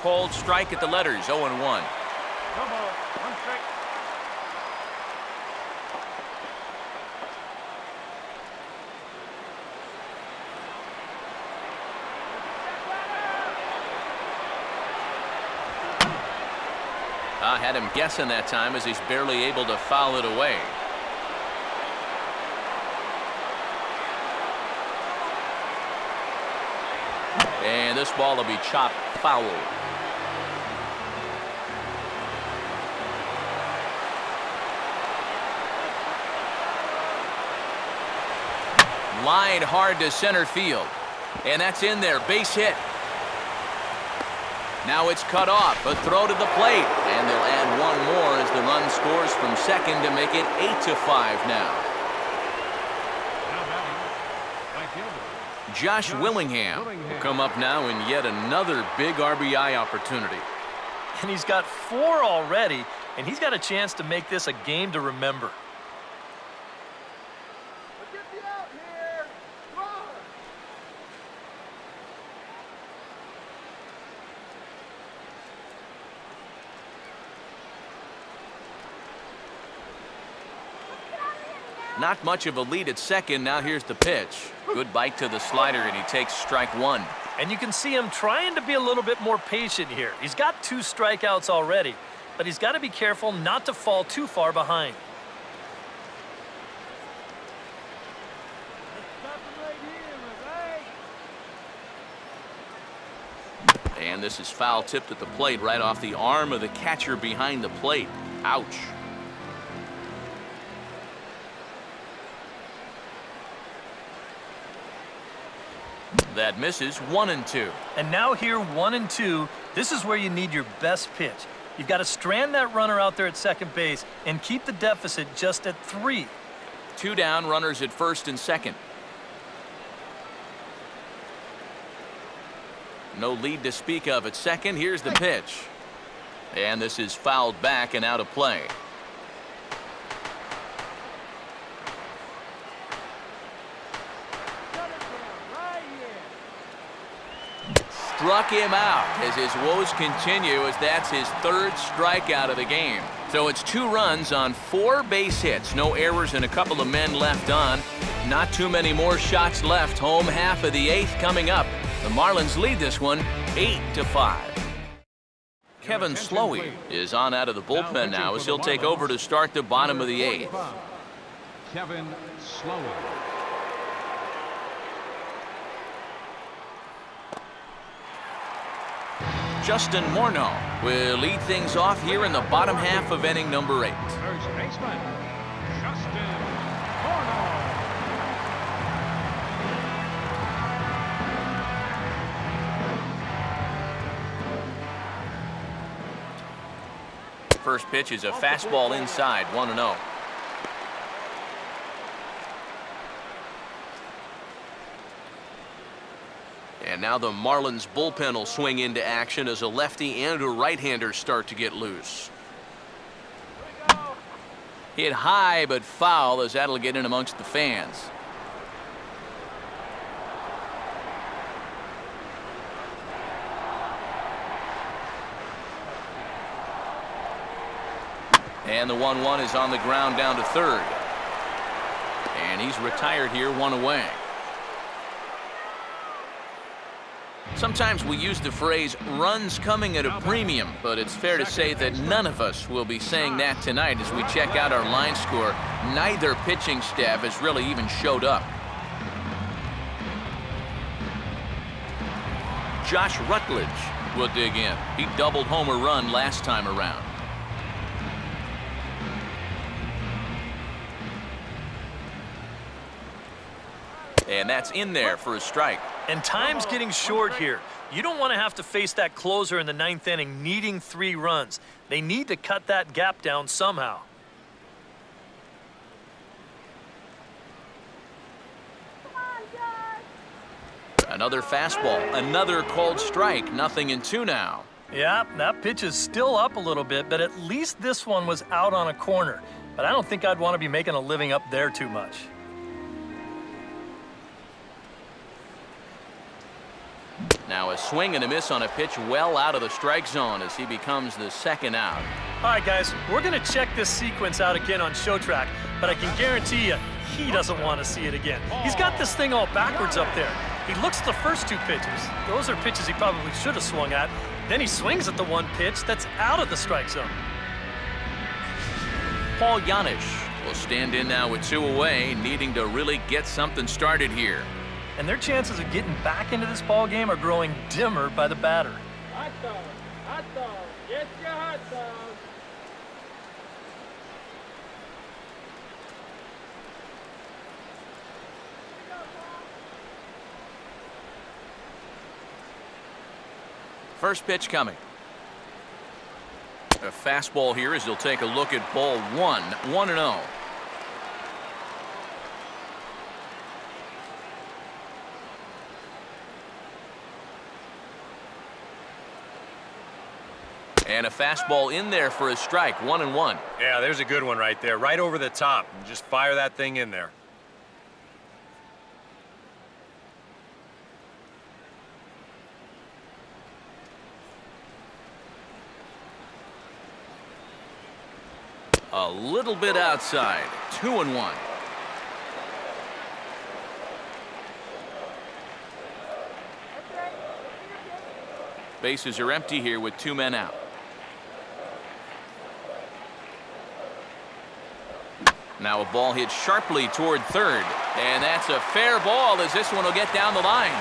Called strike at the letters, 0-1. I had him guessing that time as he's barely able to foul it away. And this ball will be chopped foul. Lined hard to center field. And that's in there. Base hit. Now it's cut off. A throw to the plate. And they'll add one more as the run scores from second to make it 8-5 now. Josh Willingham will come up now in yet another big RBI opportunity. And he's got 4 already, and he's got a chance to make this a game to remember. Get me out here! Run! Not much of a lead at second. Now here's the pitch. Good bite to the slider, and he takes strike one. And you can see him trying to be a little bit more patient here. He's got 2 strikeouts already, but he's got to be careful not to fall too far behind. Stop him right here, right? And this is foul tipped at the plate right off the arm of the catcher behind the plate. Ouch. That misses. 1-2. And now here, 1-2. This is where you need your best pitch. You've got to strand that runner out there at second base and keep the deficit just at 3. 2 down, runners at first and second. No lead to speak of at second. Here's the pitch. And this is fouled back and out of play. Struck him out as his woes continue, as that's his 3rd strikeout of the game. So it's 2 runs on 4 base hits. No errors and a couple of men left on. Not too many more shots left. Home half of the 8th coming up. The Marlins lead this one 8-5. Kevin Slowey is on out of the bullpen now as he'll take over to start the bottom of the 8th. Kevin Slowey. Justin Morneau will lead things off here in the bottom half of inning number 8. First baseman, Justin Morneau. First pitch is a fastball inside, 1-0. And now the Marlins bullpen will swing into action as a lefty and a right-hander start to get loose. Hit high but foul as that'll get in amongst the fans. And the 1-1 is on the ground down to third. And he's retired here, 1 away. Sometimes we use the phrase runs coming at a premium, but it's fair to say that none of us will be saying that tonight as we check out our line score. Neither pitching staff has really even showed up. Josh Rutledge will dig in. He doubled home a run last time around. And that's in there for a strike. And time's getting short here. You don't want to have to face that closer in the 9th inning needing 3 runs. They need to cut that gap down somehow. Another fastball, another called strike, 0-2 now. Yeah, that pitch is still up a little bit, but at least this one was out on a corner. But I don't think I'd want to be making a living up there too much. Now a swing and a miss on a pitch well out of the strike zone as he becomes the 2nd out. All right, guys, we're going to check this sequence out again on Show Track, but I can guarantee you he doesn't want to see it again. He's got this thing all backwards up there. He looks at the first 2 pitches. Those are pitches he probably should have swung at. Then he swings at the 1 pitch that's out of the strike zone. Paul Janisch will stand in now with 2 away, needing to really get something started here. And their chances of getting back into this ball game are growing dimmer by the batter. Hot dog, get your hot dog. First pitch coming. A fastball here as he'll take a look at ball one. 1-0. And a fastball in there for a strike. 1-1. Yeah, there's a good one right there. Right over the top. And just fire that thing in there. A little bit outside. 2-1. Bases are empty here with 2 men out. Now a ball hit sharply toward third. And that's a fair ball as this one will get down the line.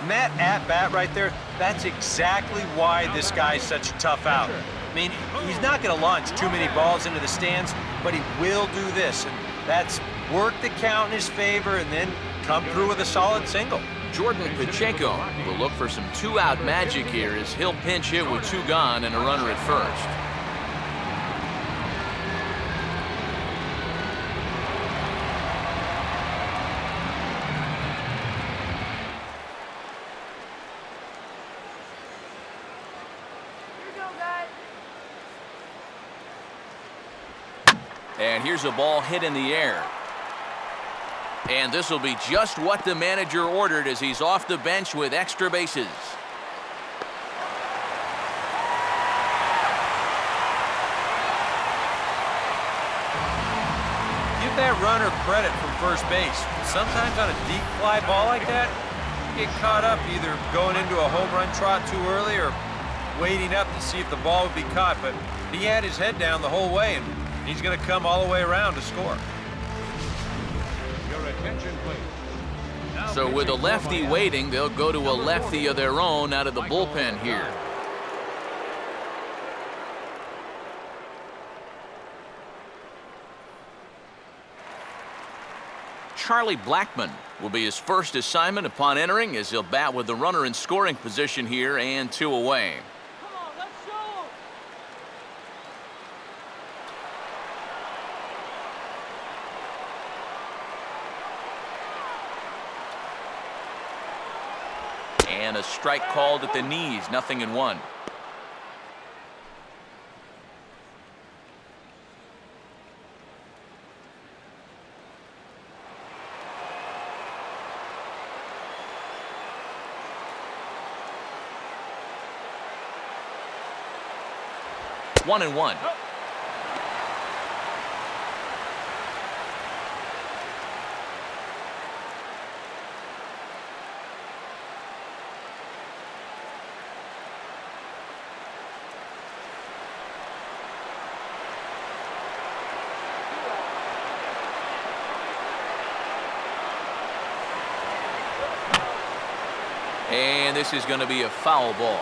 That at-bat right there, that's exactly why this guy's such a tough out. I mean, he's not going to launch too many balls into the stands, but he will do this. And that's work the count in his favor and then come through with a solid single. Jordan Pacheco will look for some 2-out magic here as he'll pinch hit with 2 gone and a runner at first. And here's a ball hit in the air. And this will be just what the manager ordered as he's off the bench with extra bases. Give that runner credit from first base. Sometimes on a deep fly ball like that, you get caught up either going into a home run trot too early or waiting up to see if the ball would be caught. But he had his head down the whole way, and he's going to come all the way around to score. Your attention, please. Now So with a lefty waiting, they'll go to a lefty of their own out of the bullpen here. Charlie Blackmon will be his first assignment upon entering as he'll bat with the runner in scoring position here and 2 away. Come on, let's show 'em. And a strike called at the knees, 0-1. One and one. And this is going to be a foul ball.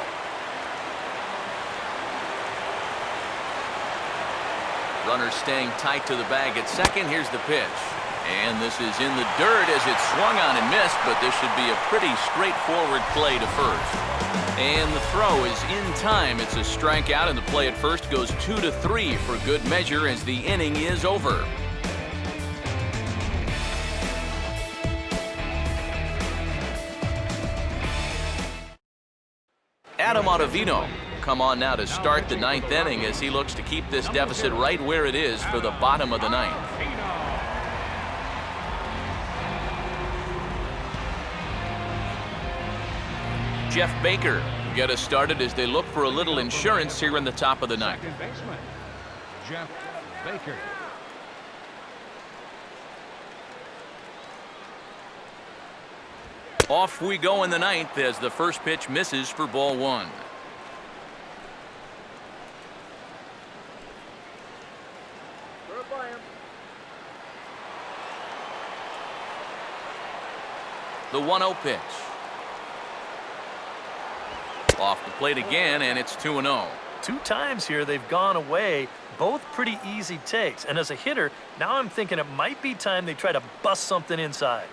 Runner staying tight to the bag at second. Here's the pitch. And this is in the dirt as it swung on and missed, but this should be a pretty straightforward play to first. And the throw is in time. It's a strikeout, and the play at first goes 2-3 for good measure as the inning is over. Adam Ottavino come on now to start the 9th inning as he looks to keep this deficit right where it is for the bottom of the 9th. Jeff Baker get us started as they look for a little insurance here in the top of the 9th. Second baseman, Jeff Baker. Off we go in the 9th as the first pitch misses for ball 1. Throw it by him. The 1-0 pitch. Off the plate again, and it's 2-0. 2 times here they've gone away, both pretty easy takes. And as a hitter, now I'm thinking it might be time they try to bust something inside.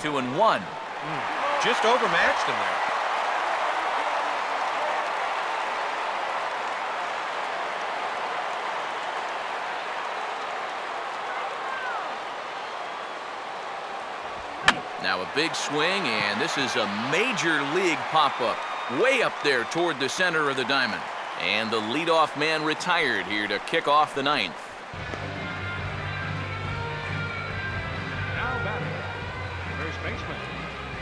2-1. Just overmatched him there. Now a big swing, and this is a major league pop-up. Way up there toward the center of the diamond. And the leadoff man retired here to kick off the ninth. Now batting, first baseman,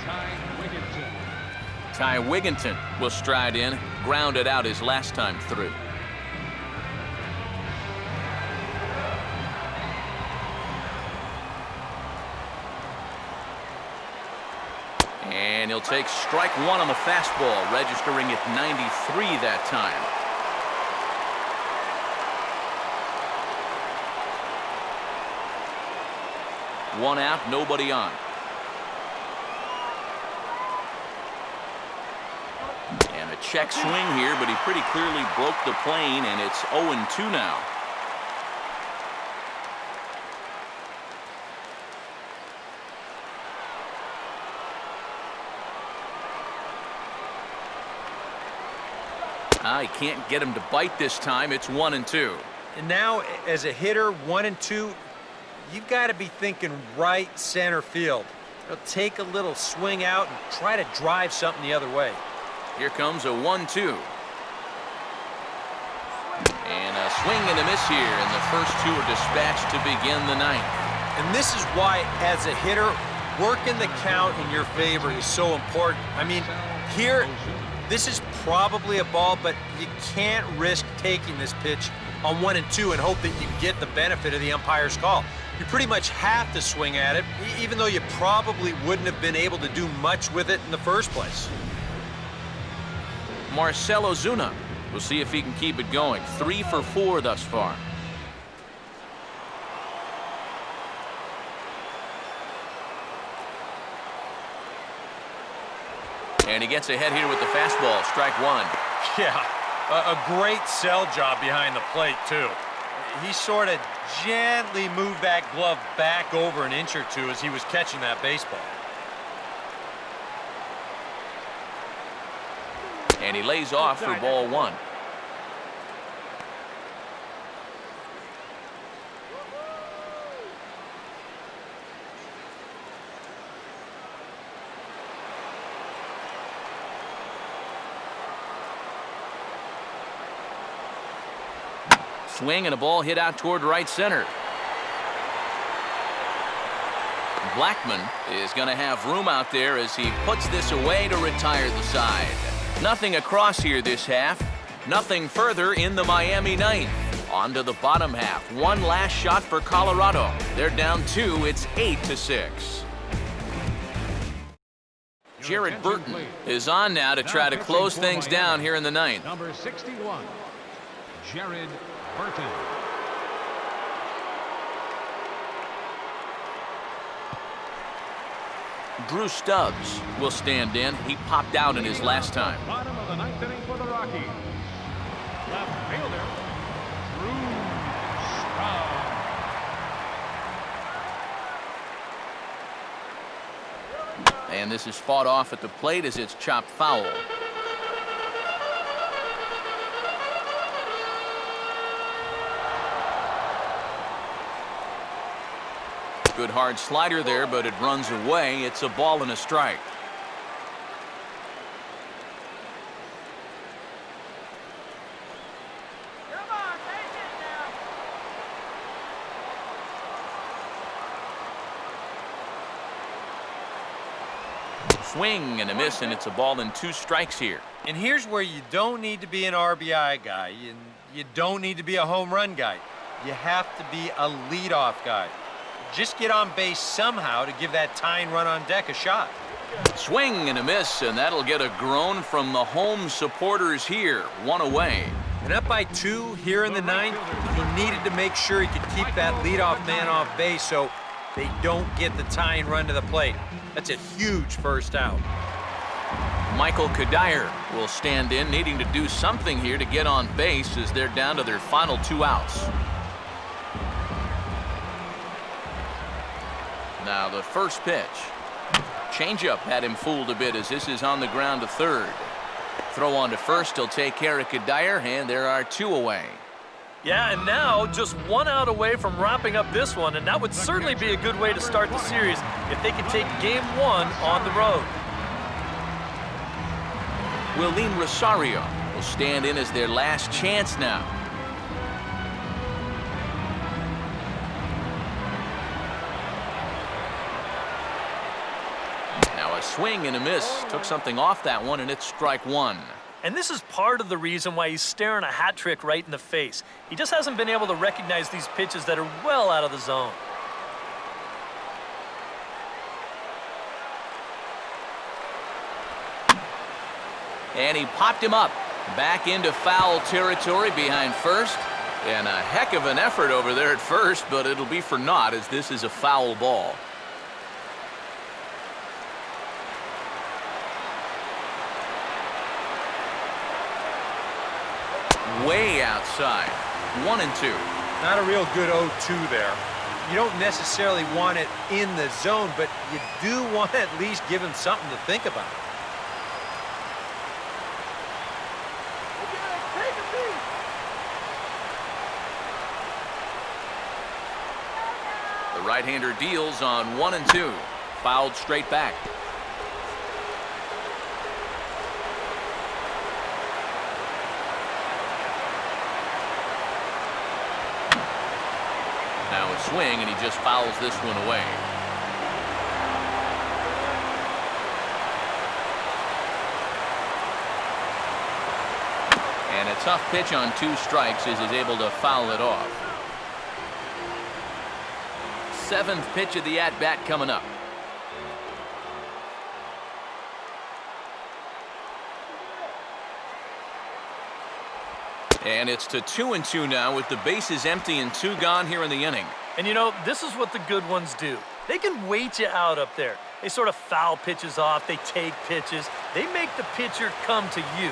Ty Wigginton. Ty Wigginton will stride in, grounded out his last time through. And he'll take strike one on the fastball, registering at 93 that time. One out, nobody on. And a check swing here, but he pretty clearly broke the plane, and it's 0-2 now. I can't get him to bite this time. It's 1-2. And now, as a hitter, 1-2, you've got to be thinking right center field. Take a little swing out and try to drive something the other way. Here comes a 1-2. And a swing and a miss here, and the first two are dispatched to begin the ninth. And this is why, as a hitter, working the count in your favor is so important. I mean, here, this is probably a ball, but you can't risk taking this pitch on 1-2 and hope that you get the benefit of the umpire's call. You pretty much have to swing at it, even though you probably wouldn't have been able to do much with it in the first place. Marcell Ozuna. We'll see if he can keep it going. 3 for 4 thus far. And he gets ahead here with the fastball. Strike one. Yeah, a great sell job behind the plate, too. He sort of gently moved that glove back over an inch or two as he was catching that baseball. And he lays off for ball one. Swing and a ball hit out toward right center. Blackman is going to have room out there as he puts this away to retire the side. Nothing across here this half. Nothing further in the Miami ninth. On to the bottom half. One last shot for Colorado. They're down 2. It's 8-6. Jared Burton is on now to try to close things down here in the ninth. Number 61, Jared Burton. Drew Stubbs will stand in. He popped out in his last time. Bottom of the ninth inning for the Rockies. Left fielder, Drew Stubbs. And this is fought off at the plate as it's chopped foul. Good hard slider there, but it runs away. It's a ball and a strike. Come on, take it now. Swing and a miss, and it's a ball and 2 strikes here. And here's where you don't need to be an RBI guy, and you don't need to be a home run guy. You have to be a leadoff guy. Just get on base somehow to give that tying run on deck a shot. Swing and a miss, and that'll get a groan from the home supporters here. 1 away. And up by 2 here in the ninth, he needed to make sure he could keep that leadoff man off base so they don't get the tying run to the plate. That's a huge first out. Michael Kadire will stand in, needing to do something here to get on base as they're down to their final 2 outs. Now the first pitch. Changeup had him fooled a bit as this is on the ground to third. Throw on to first. He'll take care of Kadire, and there are 2 away. Yeah, and now just 1 out away from wrapping up this one, and that would certainly be a good way to start the series if they could take game 1 on the road. Willeen Rosario will stand in as their last chance now. Now a swing and a miss. Took something off that one, and it's strike 1. And this is part of the reason why he's staring a hat trick right in the face. He just hasn't been able to recognize these pitches that are well out of the zone. And he popped him up. Back into foul territory behind first. And a heck of an effort over there at first, but it'll be for naught as this is a foul ball. Way outside. 1-2. Not a real good 0-2 there. You don't necessarily want it in the zone, but you do want to at least give him something to think about. Take a beat. The right-hander deals on 1-2. Fouled straight back. Now a swing, and he just fouls this one away. And a tough pitch on 2 strikes as he's able to foul it off. 7th pitch of the at-bat coming up. And it's to 2-2 now with the bases empty and 2 gone here in the inning. And you know, this is what the good ones do. They can wait you out up there. They sort of foul pitches off. They take pitches. They make the pitcher come to you.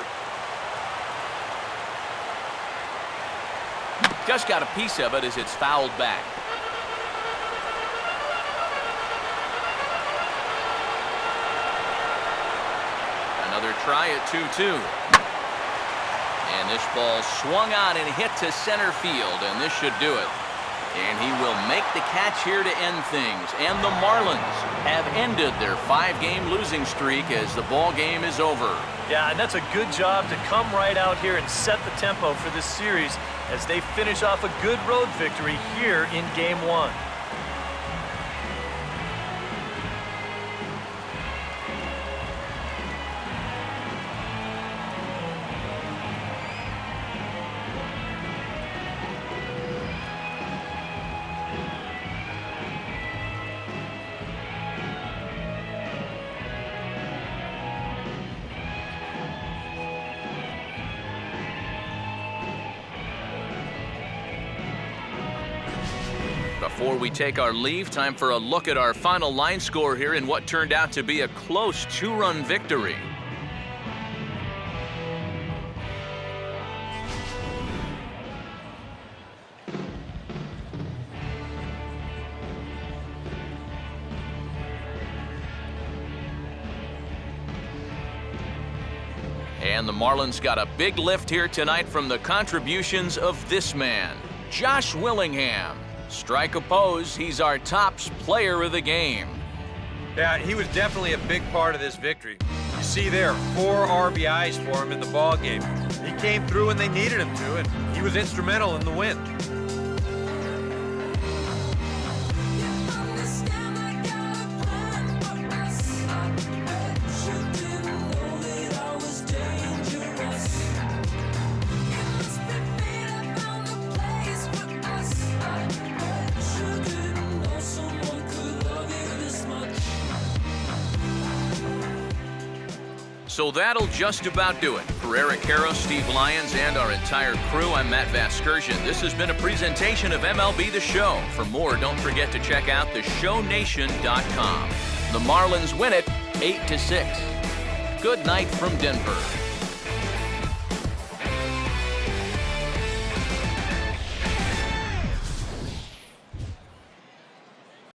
Just got a piece of it as it's fouled back. Another try at 2-2. And this ball swung on and hit to center field, and this should do it. And he will make the catch here to end things. And the Marlins have ended their 5-game losing streak as the ball game is over. Yeah, and that's a good job to come right out here and set the tempo for this series as they finish off a good road victory here in Game 1. Before we take our leave, time for a look at our final line score here in what turned out to be a close 2-run victory. And the Marlins got a big lift here tonight from the contributions of this man, Josh Willingham. Strike oppose, he's our tops player of the game. Yeah, he was definitely a big part of this victory. You see there, 4 RBIs for him in the ball game. He came through when they needed him to, and he was instrumental in the win. So that'll just about do it. For Eric Harrow, Steve Lyons, and our entire crew, I'm Matt Vasgersian. This has been a presentation of MLB The Show. For more, don't forget to check out theshownation.com. The Marlins win it 8-6. Good night from Denver.